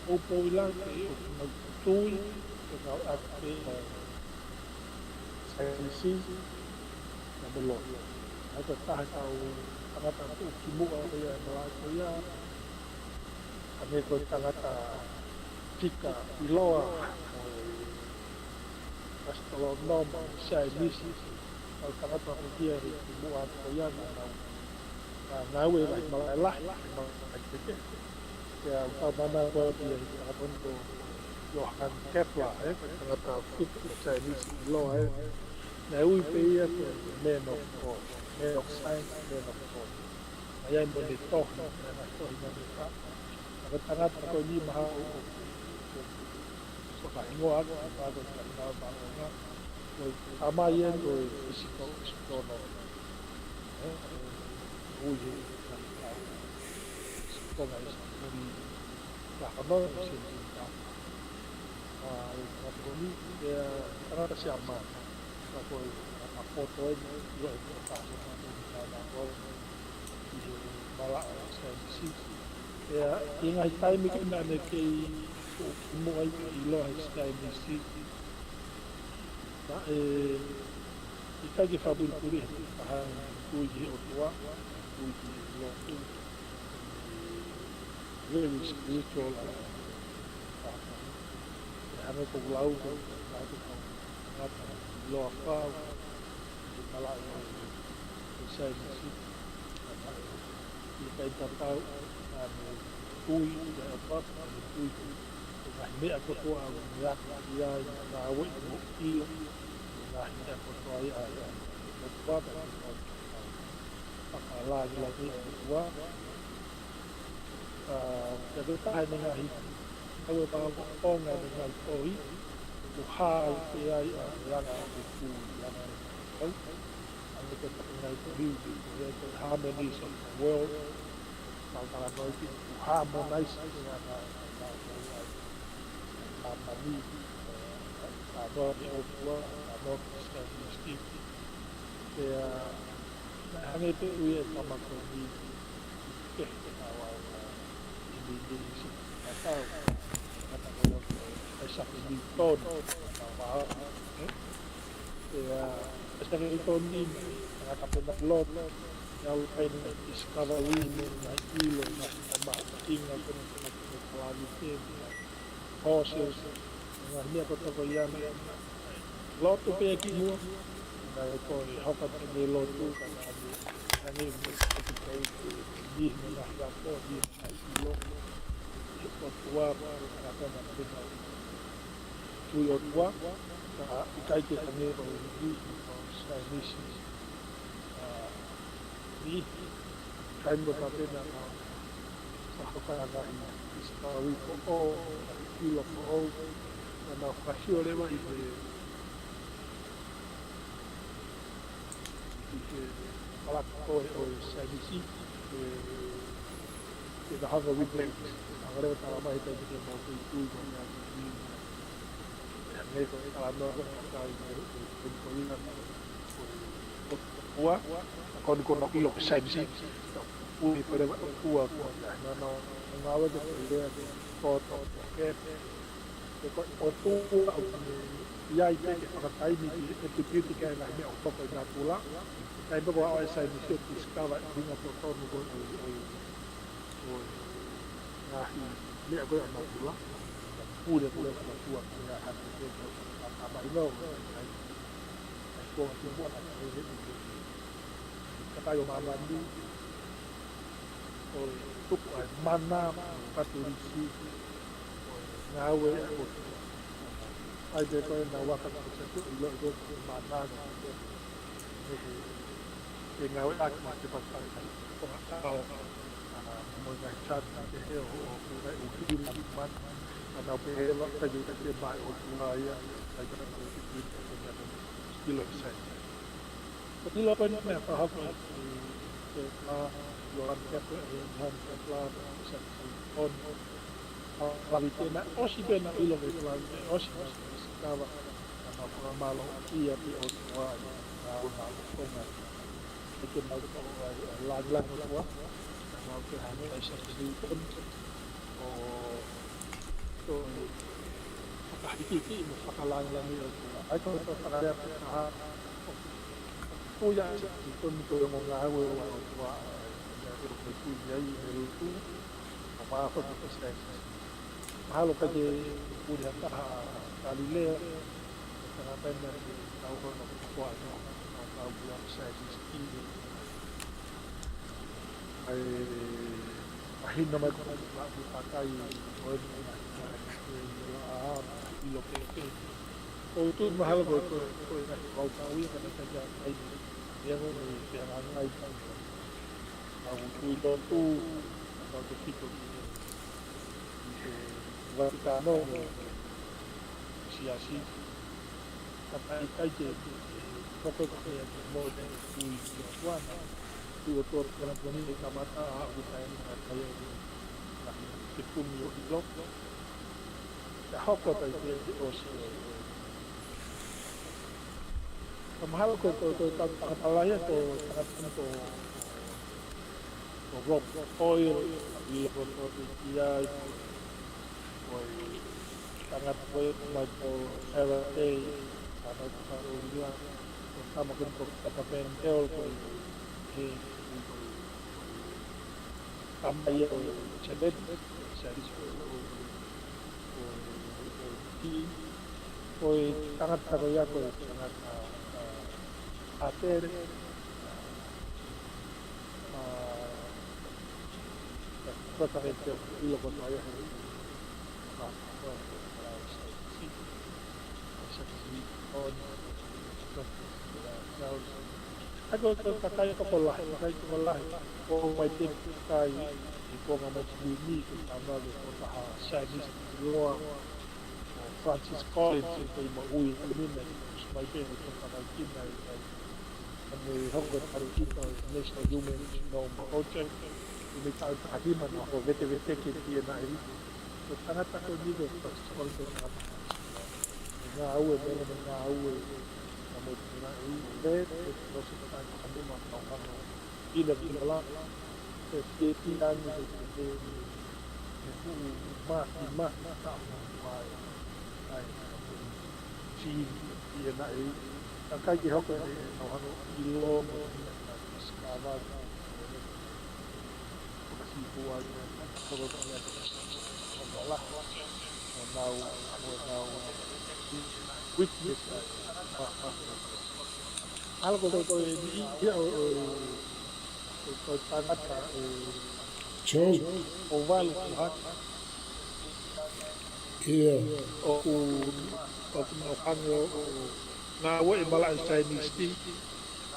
o ilang ke o tui ke na ate Saienisi na belo Ako tahap tangata tu kimuka ya bala ya kami ko tangata pika iloa astro noma Saienisi al tangata ko dia kimuka ko ya na nawe ba malalah ke ya mana ko dia apun ko Joh Kenipela tangata pika Saienisi iloa na ui pe ya meno ko meno sai meno ko ayan mo dito na to ina Tangat ko ni maha so ka ingoa ko pa ko na vavanga ko amayen ko isiko no uye ko na ni ka no si ta ko ni ya tangat si ama ko a foto yo ko pa na ko bala Saienisi ya inga hitai mi kena ne ke mo ai ilo Saienisi na ika ki fabul puri ha uji otwa uji Lotu very spiritual ya me ko lau ko lo fa di mala Saienisi ika tapau tui da apa tui na me ako to a ya na awi mo ilo na me ako to ai na pa pakala lagi wa ya do ta ni nga hi awi pa ko nga nga toi to ha ai ya na ku ya na ang ko ta nga to beauty the harmonies of the world para nós harmonize a família, a nossa cultura, a nossa estética, que a gente uia sama kami ke awal ini di sini atau kata kalau sakit di ton apa ya sakit di ton ini sangat apa lot yang lain discovery na ilo na sama inga ko na quality horses na niya ko to yan Lotu pe ki mo na ko hokat ni Lotu kana ani di na ya ko di na ilo ko tua na ko na pina tuyo tua ka ikai ke kami ko di Saienisi di kain ko natin na sa kakaya story ko o ilo ko o na fasyo lema Malak ko o Saienisi the hunger we play agora estava mais tempo que não foi tudo na minha ko estava no ka ko ina ko kon ko no ilo ko Saienisi ui pere ua ko no ngawa de idea ko ke ko tu ia ite ka tai ni te piti ka na me o ko na tula kai ko ai Saienisi ki skava dinga to to no ko nah ini aku yang nak pulang pulang sama tua punya hati itu apa itu aku buat ini kata yo mandi oh tuk mana katulisi ngawe aku ada ko na wakat itu ilo mana ini ngawe aku masih pasal ko mengacat o uhinga man ana pela ka juga ke ba o ya ka juga ko stilo sai tapi lo kan me pa hapo ke a yo an ke han la sa on la vitena o si pena ilo ke la o si stava ana pa MALO ia pi o wa na Tonga ke na la ko mau ke hane ai sa di pun o to pakahiti mo pakalanglang yo ai ko to pakaya ha o ya di pun to mo ngawe wa ya ko ku ya i Lotu apa ko to sa mahalo ka je ku ya ta Galileo sa pena di tao ko no ko ano tao buang sa di ahin naman ko pakai o ilo ke o tu mahal ko na kau kana saja ai dia mo ni yang ai au tu Lotu au tu kito Vaticano siasi kata kai ke pokok ke mo de tu kuana tu to kana poni ka mata aku saya kaya na tipum yo blok ya hoko ta ke os mahal ko to Tatalanga to sangat to rock oil di foto dia sangat baik macam LA atau kalau dia sama untuk apa pentel ke tambah cedet seri di koi sangat teraya koi sangat ater totalmente lo contrario Ako kakaya ko pala, kakaya ko pala. Kung may tip tayo, kung may sili, kung tama ko sa Saienisi, Siosiua Francis Collins, ito yung mauwi namin na may pera ito sa Marikina. May hanggang Marikina, National Human Project, may tayo sa kahiman ako, vete kiti na rin. So, sangat ako dito, sa school ko sa Nga-awe, meron ng nga-awe. Namun na ibe terus kita kami melakukan tidak dilalang setiap itu mah tak si ia na e kai ki hoko e no hano I lo mo skava o si tua ko ko ya ko la now weakness algo ko ia o tangata o valo o no hango na we mala Saienisi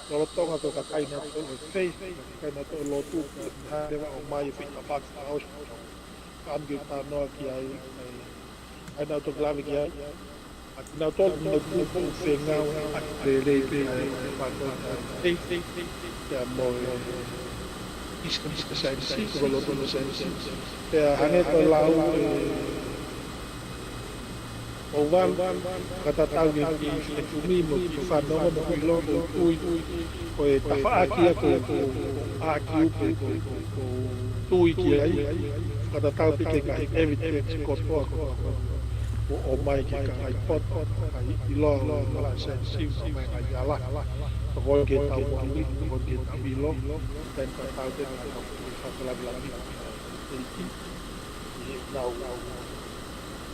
Kalau tonga to kakai na to faith kakai na to Lotu ha dewa o mai Fifita fakakaukau kan kita no ki ai na to glave ki ai na to no ko fenga at le pa to ya mo is Saienisi ko Lotu no Saienisi ya hane to lau o van Tatalanga ki tumi mo ki whanau mo ki longo ui ko e tawhaaki ko aki upe ko tui ki ai Tatalanga ki ka evidence ko toa ko o mai ki ka ai pot I lo la Saienisi o mai ai ala ko ke tau mo ui ko ke tau I lo dan Tatalanga ka whakalablabi now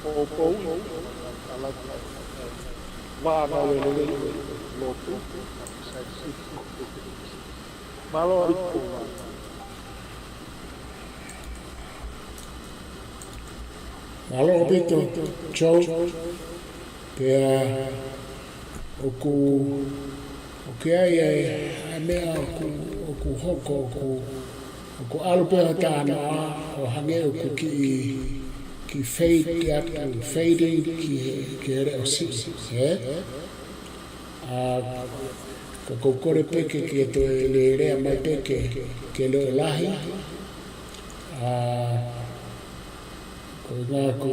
o Ma'ananga Lotu MALO MALO bito Joh pea o ke ai mea o ku hoko o ku alu pea tāna o hange o ku ki fade atu fading ki re o si ka kokore peke ki to le rea mai peke ke le lahi ko ngā ko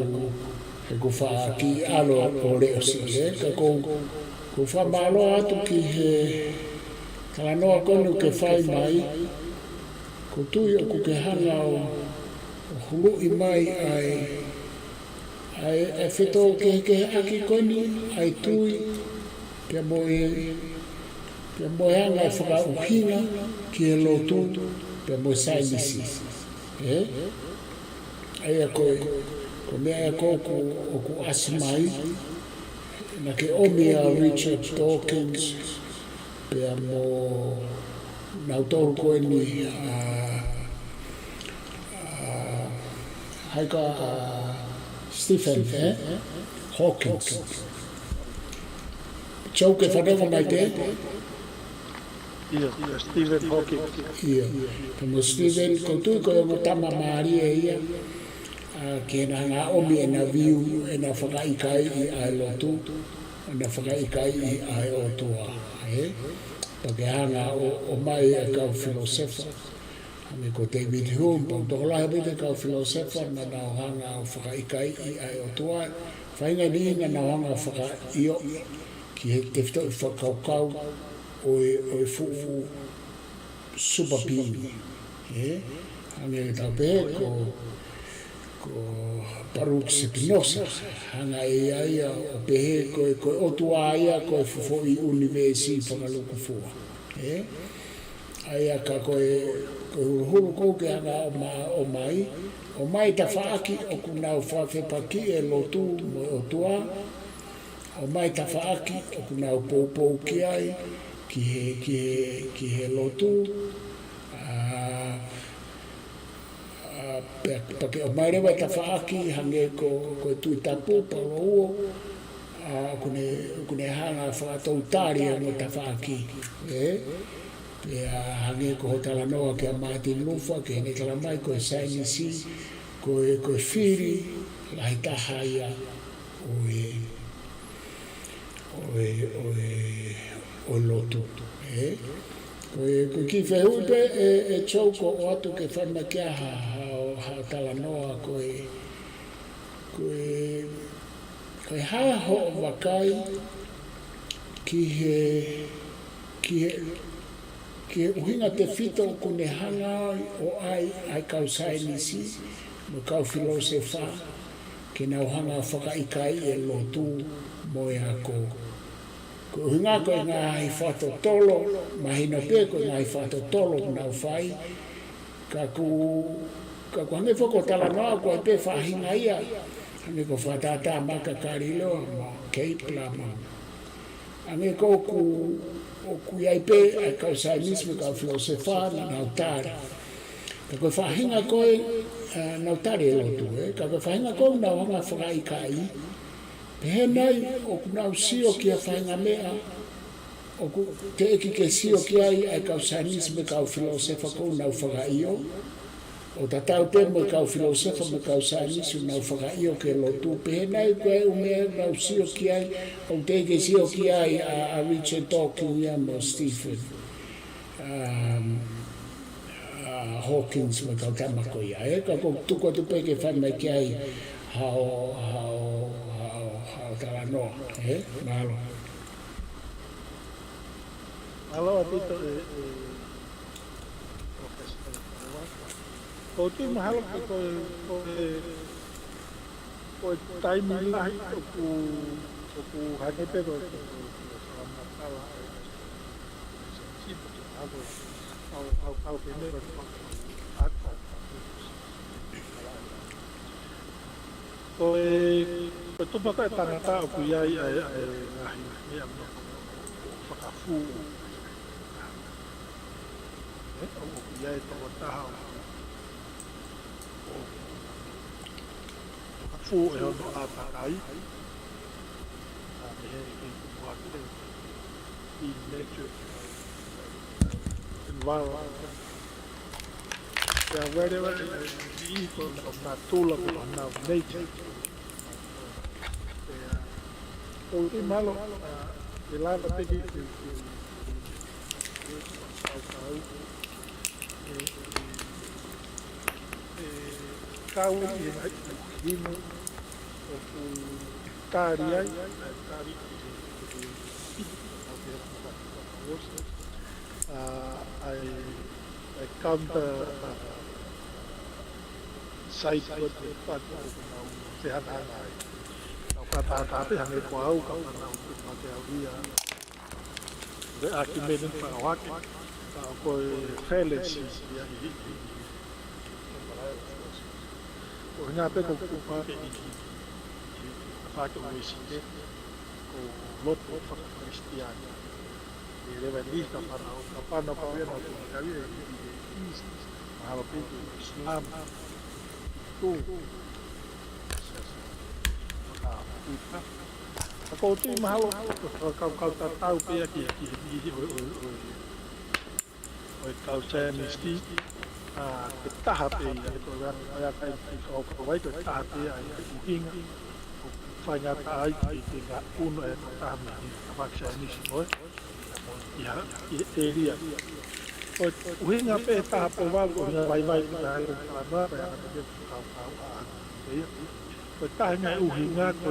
ko wha ki alo o re o si ka ko wha malo atu ki he ka noa konu ke whai mai ko tui o ku ke hanga o hulu I mai ai feto ke aki koni ai tui pe mo hanga whaka uhinga ki e Lotu pe mo Saienisi ai a koe ko mea ko ku asimai na ke omi a Richard Dawkins pe mo nautoru koe ni Haika Stephen Hawkins. Joh ke whanewa mai te? Ia, Stephen Hawkins. Ia. Pamo Stephen, ko tui ko mo tama maari e ia. Ke na ngā omi e na viu e na whakaikai I ai Lotu. E na whakaikai I ai o tua. Pake hanga o mai e kau filosofa. Ame ko David Hume, pang tokolahe bete kau filosofa na nauhanga o whakaikai I ai o tua. Whainga ni na nauhanga o whakaio ki he te whito I fakakaukau o e fu'u supapini. Ame tau pehe ko Baruch Spinoza. Hanga e aia o pehe ko otua aia ko e fufo I universi whakaluku fua. Aia ka koe hulu kou ke hanga o mai ta whaaki o kunau whawhepaki e Lotu mo o tua o mai ta whaaki o kunau poupou ki ai ki he Lotu pake o mai rewa ta whaaki hange ko tui tapu palo uo kune hanga whakatou tāria mo ta whaaki hange ko hotala noa ke a Martin Luther ke ne kala mai ko Saienisi ko whiri lai tahaia o Lotu ko ki whehupe e Joh ko o atu ke whanma kia ha tala noa ko haia ho o wakai ki uhinga te whito kune hanga o ai kau Saienisi mo kau filosofa ke na uhanga whakaikai e lotu mo e ako. Ko uhinga ko ngā hi whato tolo, mahina pē ko ngā hi whato tolo na uwhai, ka hange whako tala noa ko e pē whahinga ia, hange ko whatata maka karilo ma Kenipela ma. Hange ko ku iai pē ai kau Saienisi me kau Vafilosika na utare. Ka koe whahinga koe na utare e lotu, ka koe whahinga koe na uhanga whakaikai, pehe nei o ku nau sio ki a whainga mea, o ku te eki ke sio ki ai kau Saienisi me kau Vafilosika kou nau whakaio, o tatau te mo kau Vafilosika me kau Saienisi nau whakaio ke lotu, pehe nei koe umea nau sio ki ai, o te eki sio ki ai a Richard Dawkins mo Stephen Hawkins me kau tamako ia, ka kou tuko tupe ke whanai ki ai hao tala noa, MALO. MALO atito ko tu mahalo ko taimi lahi ku hanepe ko salamata au primero ko tu pata tangata ku ia ngahi am whakafu ku ia to taha fu e ono atakai e kuate I nature environment wherever the equal of natula of nature o MALO the lava pigi kau himo o kari ai I counter site what the part of te hana ai ka ta pe hange ko au ka na o te avia de akimen pa waki ko fallacy ya o nga pe ko pa fa ke o isite ko Lotu fa cristiano e evangelista para o kapana pa vena ko ka vi mahalo pe Islam tu ako tu mahalo kau tau pe ki o kau Saienisi ke taha pe ko ya kai ko vai ko taha pe ai uhinga fanya tai ki ga uno e taha ni apa Saienisi oi ya area o uhinga pe taha pe va ko vai ta ba ya kau ko taha ngai uhinga ko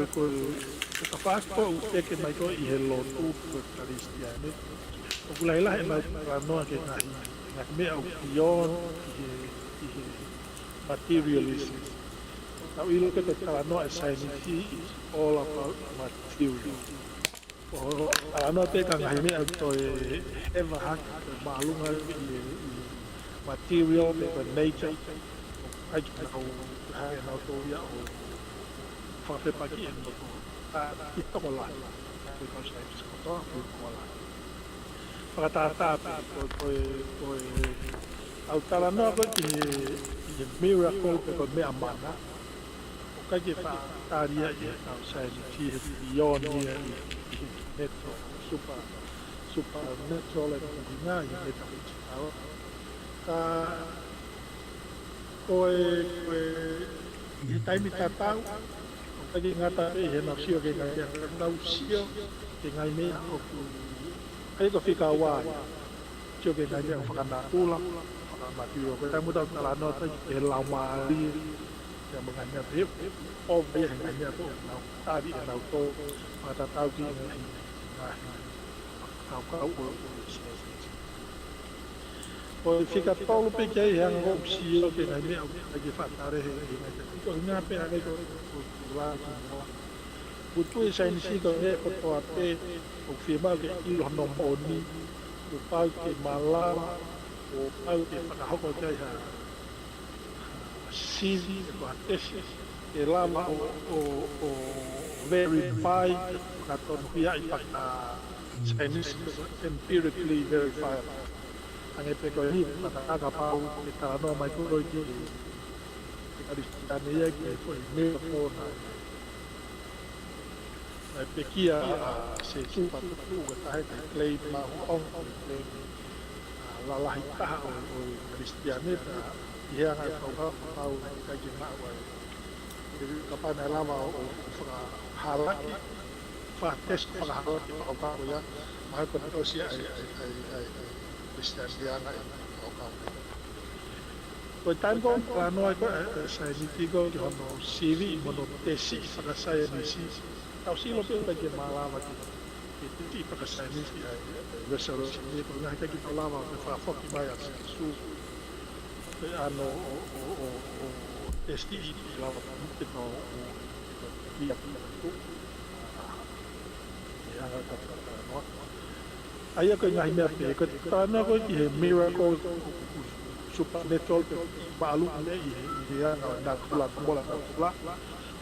ka pasko e ke mai ko I Lotu ko cristiano o kulaila e mai no ke ngai like me au beyond materialism. Now we look at the Talano Saienisi is all about material. Talano te ka ngahi me au to ever hak maalunga material the nature. Ai ki na hai na to ya o fa pe pa ki no to to la because I just got to ko la. Pakatata ko au Talano ko I miracle ko me amana o ka ke fa taria ye au Saienisi beyond here netro super natural and nga ye netro ka ko I taimi tatau o ka ke ngata e na sio ke ngai na sio ke ngai me o ku kai ko fika wa sio ke ngai me o fakana tula matio ko tamu ta Talano ta e la mali ya menganya pe o be nganya ko na tadi na to mata tau ki kau O fica tolo pe que aí hang o si o que ngai me o que fatare he ko nga pe ngai ko la o tu e Saienisi ko e ko to ape o firma ke i lo no oni o pau ke malama o pau ke fakahoko ke ha si ko atesi e lama o verify ka to ia i paka Saienisi empirically verified. Ang epekoi matataga pau ke tarano mai ko ki Kristania ke ko me ko na pekia se supa tu ko tahe ke claim ma ong la la hita o Kristania ia ngai pau ka ki ma wa ka pa na lama o fra halaki fa test fa halaki pa ya ma ko to si ai Kristania o ka ko tanto la no ko Saienisi ko ki hono CV mono tesi fa Saienisi tau si lo pe ke malama ki ti pa Saienisi ai vesero ni ko na ka ki lava fa foki mai su ano o testi la ke no ia tu ya ka no ai ko ngai me pe ko tana ko ki miracle supernatural balu ale ia na kula bola kula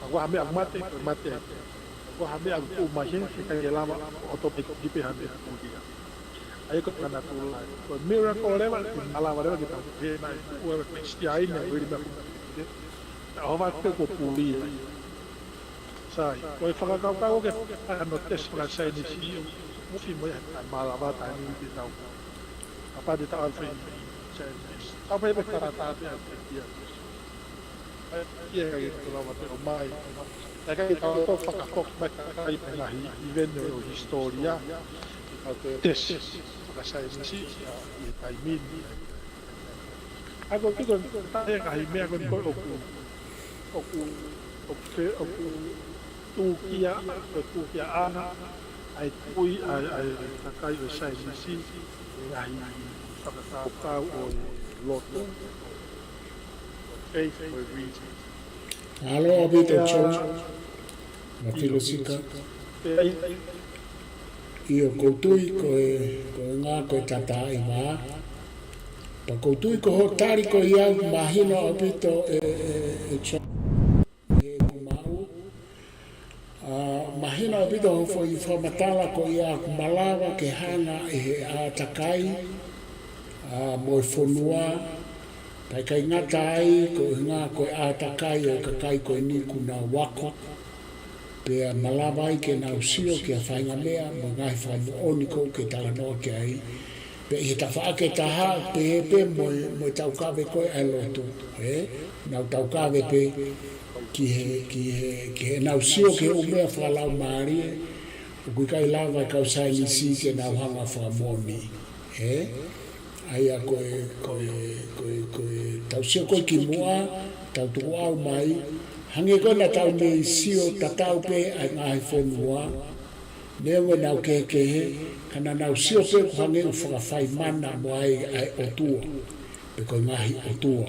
aku ambil mate aku ambil aku machine kita lama otomatis di PHB dia ai ko kana kula ko miracle level ala level kita dia na o cristiai na really ba ova ko puli sai ko fakakaukau ke ano test para Saienisi fi mo ya malaba ta ni di tau apa di tau alfa Saienisi apa e karata dia ia ke la mate o mai ta ka tau to fakakok ba ka i pela i vende o historia ka test para Saienisi i tai min ako ki ko ta e ka i me ko o tukia ana ai tui ai takai o Saienisi ai fakakaukau o Lotu faith for reason. MALO abito Joh Vafilosika io koutui ko ngā ko tatai mā pa koutui ko hotari ko iau mahino abito Joh mahina abito ho foi whamatala ko ia malawa ke hanga e a takai mo whonua pai kai ngata ai ko ngā ko a takai o kakai ko ni kuna wako pe malawa ai ke na usio ke whainga mea mo ngai whamu oni ko ke talanoa ke ai pe i ta wha ke taha pe mo taukawe ko e Lotu nau taukawe pe ki he nau sio ke o mea whalau maari o kui kai lava kau Saienisi ke nau hanga whamoni ai a koe tau sio koe ki mua tau tuku au mai hange koe na tau mei sio tatau pe ai ngahi whenua newe nau kekehe kana nau sio pe ku hange u whakawhai mana mo ai otua pe koe ngahi otua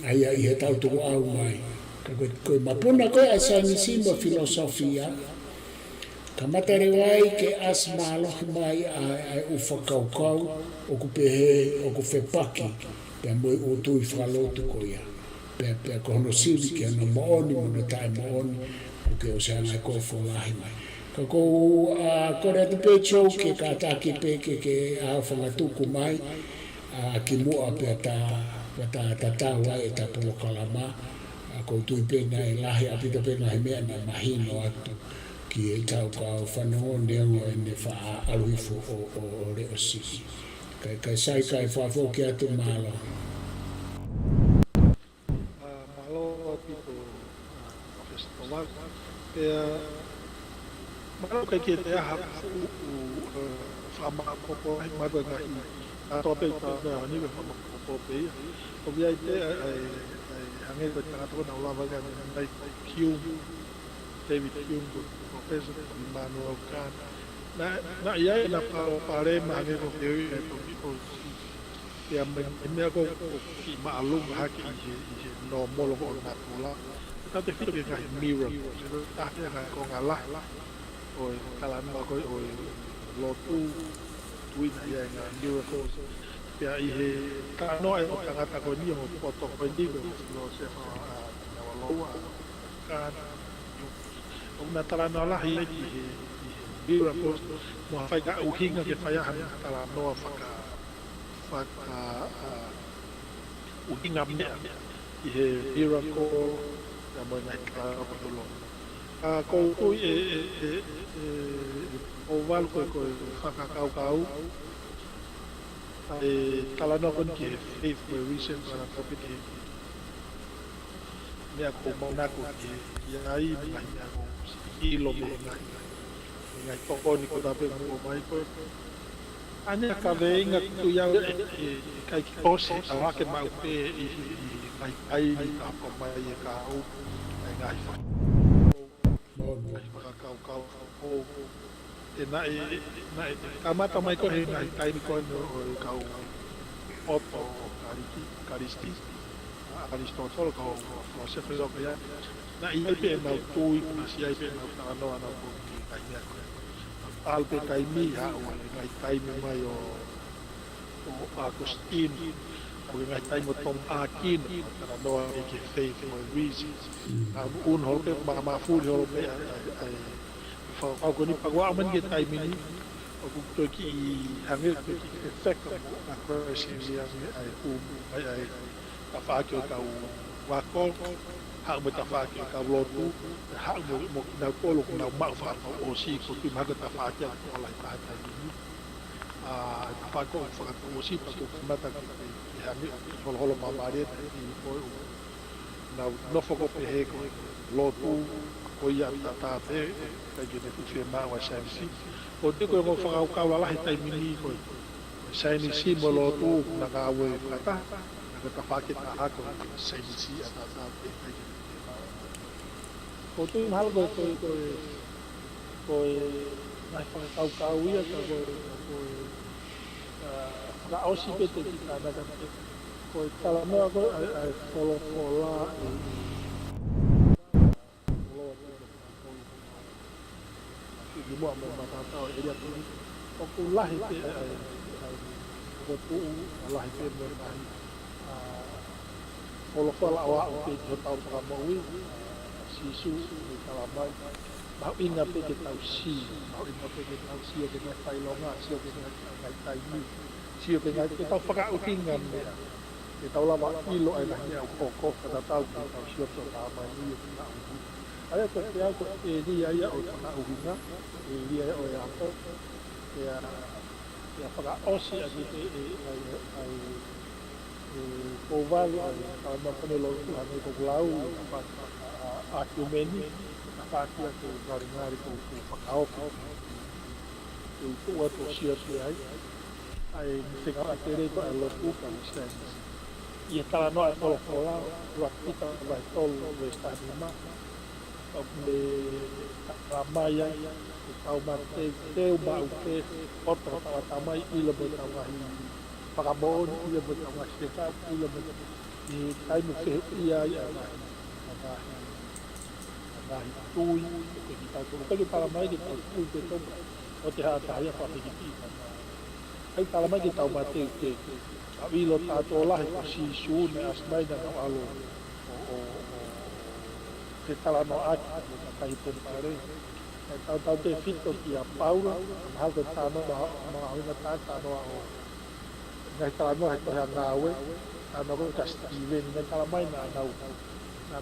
ai ai he tau tuku au mai koe mapuna koe a Saienisi mo filosofia ka matere wai ke as malohi mai ai u fakakaukau o ku pehe o ku whepaki pe moi o tui whalotu ko ia pe kohono sivi ke ano mooni mono tai mooni o ke o seanga e koe wholahi mai ka kou kore atu pe Joh ke ka taki pe ke a whangatuku mai ki mua pe ta tawa e ta POLOKALAMA ko tui pena e lahi apita pena he mea na mahino atu ki e tau ka whanau neango e ne wha aluifu o reo siki kai sai kai whafo ki atu MALO MALO pito festival MALO kai ki te aha whama popo ai maru ngai a tope ka ni we whama popo pe o via te hange ko tanga to na lava ga nai David Hume professor Immanuel Kant na ia na pare ma hange ko te e to Pea mea ko ki maalunga haki i no molo ko na tula. Tau te whito ke ngahi miracle. Se no tahia ngai ko ngā lahi. Oi kalanoa ko oi lotu tuina ia ngā miracles. Pea i he kanoa e o tangata ko ni o poto ko indigo. No se na waloa. Kana. O na talanoa lahi i he miracles. Mo hawhai ka uhinga ke whaiahan talanoa uhinga mea i he miracle ya mo ngai kalanoa ko tolo. Ko ui o walu ko fakakaukau. Talanoa ko ki he faith for reason para kopiti. Mea ko maunako ki ai ngai mea ko ilo me ngai toko ni ko tape mo mai ko. Anya ka veinga tu ia kai ki pose awake mau pe i ngai ai ni ka ko mai e ka au ngai fa. Ngai fakakaukau o e nai kamata mai ko he ngai kai ni ko no kau oto karisti Aristotle ko philosophy lo ya na i pe na tui na si ai pe na no ana ko kai mea ko alpe kai mi ha o ngai kai mi mai o Agustin o ngai kai mo tom akin na no ai ke faith mo reason na un ho pe ma fu ho pe ai fa ko ni pagwa man ke kai mi ni o ku to ki hangel to ki effect na question ya ai ai ta whākio kau wako, hau me ta whākio kau lotu, hau mo nau kolo ko nau mau whākau o si ko tu maga ta whākio ko alai tātai ni. Ta whākau whakatau o si pa ko kumata ki hangi holo mamare i koi nau nofoko pe he ko lotu ko ia ta tāte kai kene tu whia maa wa Saienisi. Ko te koe mo whakaukau alahi taimini ko Saienisi mo lotu na ngā ue whakata. Ka whake ta hako Saienisi a tata te kai te ko tu mahalo koe nai whakaukau ia ka koe ka osi pe te ki tānaka koe talanoa koe ai wholofola i mua mo matata o eria tuni o ku lahi pe ai kotu a lahi pe mo nahi Polokola wa pe ke tau pa mo wi sisu ni kalamai ba inga pe ke tau si ba inga pe ke tau si ke na tai longa si ke na kai tai ni si ke na ke tau whaka uhinga me ke tau lama ilo ai na hia o ko ka tau ke tau si o ta mai ni ke na uhi ai ko te au ko e ni ai o na uhinga e ni ai o ya ko ya whaka osi a te ai ko vale a na pone lo tu ane ko glau a kumeni a fatia ko ngari ko pakao ko o to Siosiua ai se ka tere ko a Lotu ka sten e tala no a tolo kola wa kita vai tolo ve sta ma o me la maya o tau mate teu ba o pe otro ta mai ilo be ta mai pakabon ia buat awas dekat ia buat di time ke ia ada itu kita kita ramai kita itu itu o te hata ia pa te ki ai tala mai kita bate ke avilo tato lah si su ne asmai da alo o te tala no a kai te pare tau te fito ki a paula hal te tano ma hina ta no ngai tala no he tohe ngā ue, ana ko ka Steven, ngai tala mai na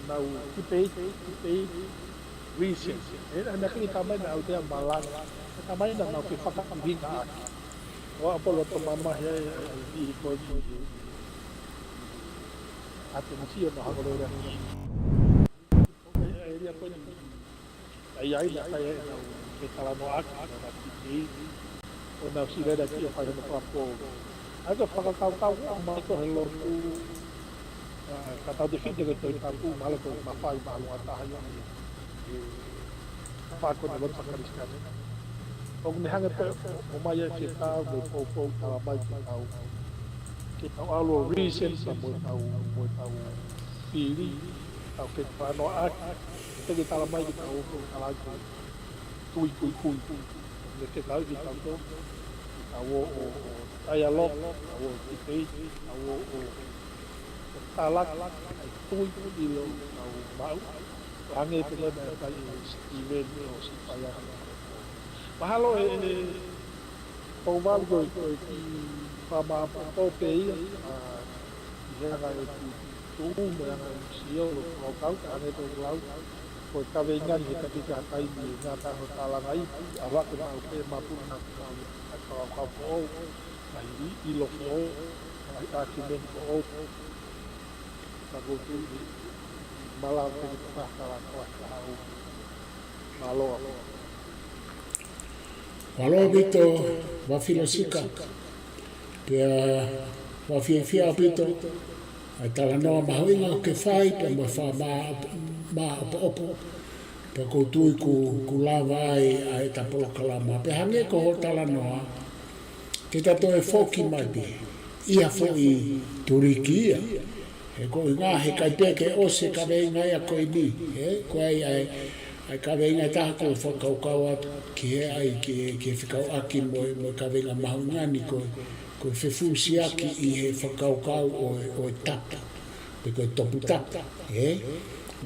nau kipei, reason. Ana ki tamai na au te malanga, tamai na nau ki whakakambinga aki. O apolo to mama he i ko i ate musio no hagolo rea. Eria ko ni ai na kai ke tala no aki, na kipei, o nau sirera ki o whaere no papo. Aga fakakaukau mai ko he lotu ka tau te white ke toi tāku malo ko mawhai malo a tahaya whako na lotu whakariskane o ne hanga pe o mai e te tau me pou tala mai te tau ke tau alo recent sa mo tau pili tau ke pano ak te ke tala mai ke tau ko tala kui le ke tau ki tau to tau o dialog tau o debate tau o talak ai tui i lo tau mau lange pele me kai Steven o si paya mahalo o mal go ki pama po pe ia ga tu me ga sio lo kau ka ne to lau ko ka venga ni ka tika kai ni na ta ho tala ngai awa ke ma pe ma pu na ka ka po ai i lo ko ai ta ki men ko ka go tu malam ke ta kala ko MALO Malo bito Vafilosika. Pea Vafilosika bito. Ai tala noa mahuinga o ke whai pe ma wha ma opo. Pe koutui ku lava ai ta POLOKALAMA. Pe hange ko ho tala noa. Ke tato e whoki mai pe. Ia fo i turiki ia. He ko ngā he kai peke o se ka veinga ia ko i ni. Ko ai ka veinga taha ko fakakaukau atu. Ki he ai ki whikau aki mo ka veinga mahungani ko whiwhusi aki i he fakakaukau o e tapa. Pe ko e topu tapa.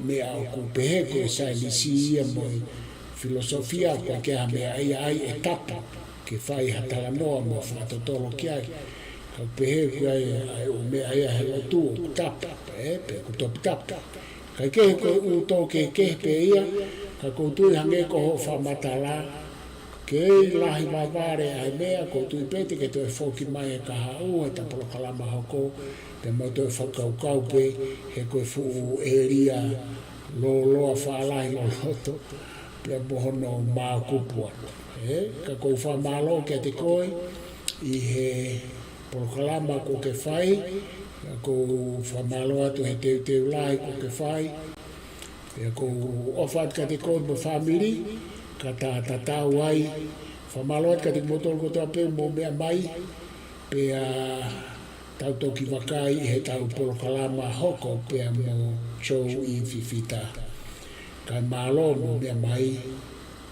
Mea au ku pehe ko e Saienisi ia mo filosofia ko ke ha mea ai e tapa. Ke whai hatala noa mo whakatotolo ki ai. Ka pehe ko ai o mea ai he Lotu o tapa. Pe ko topu tapa. Kai kehe ko u tō kehe pe ia. Ka koutui hange ko ho whamatala. Ke lahi waware ai mea koutui pete ke toi whoki mai e ka hau e ta POLOKALAMA hoko. Pe mo toi fakakaukau pe he koe fuu eria loa whaalahi lo loto. Pe mohono maa kupua. Ka kou whamalo ke te koe i he POLOKALAMA ko ke whai. Ka kou whamalo atu he teu lahi ko ke whai. Pea ko ofat ka te koe mo family, ka tatau ai, whamaloat ka te motol kotoa pe mo mea mai, pea tau toki wakai he tau POLOKALAMA hoko pea mo Joh E Fifita. Ka MALO mo mea mai,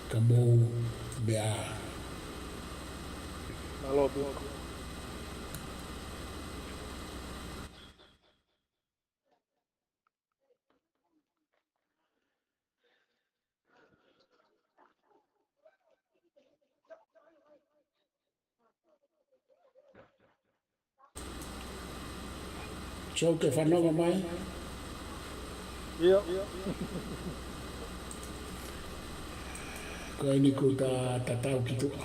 ka mo mea. MALO So ke whanonga mai? Ia. Koe ni ku ta tatau ki tua.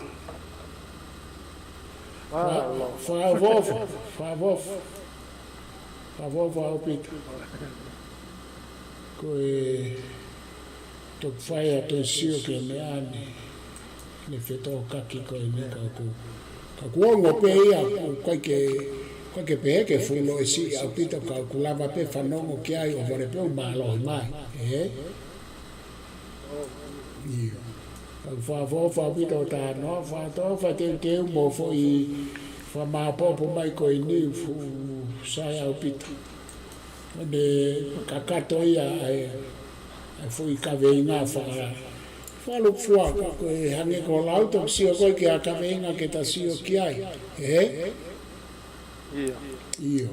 Whaavofa au pita. Koe tok whai a toi sio ke meani. Ne whetō kaki koe ni ka kuongo pe ia koe ke pehe ke whuno e si au pita ka kulava pe whanongo ki ai o vare pe o MALO mai. Ia. Whaavofa au pita o tā noa, whaatofa te mo fo i whamāpopo mai koe ni sai au pita. Ne kakato ia ai fo i kaweinga whaluk fua koe hange ko lautok sio koe ki a kaweinga ke ta sio ki ai. Iyo.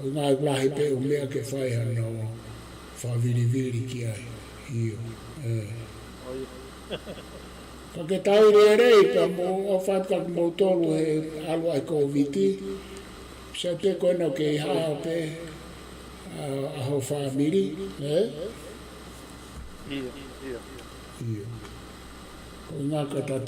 Ngā ulahi pe o mea ke whai hana o whawiri ki ai. Iyo. Ka ke tauri e rei ka mo o whatka mo tolu he alu ai COVID. Sa te koe no ke i haa pe a ho whamiri. Iyo. Ko ngā ka tato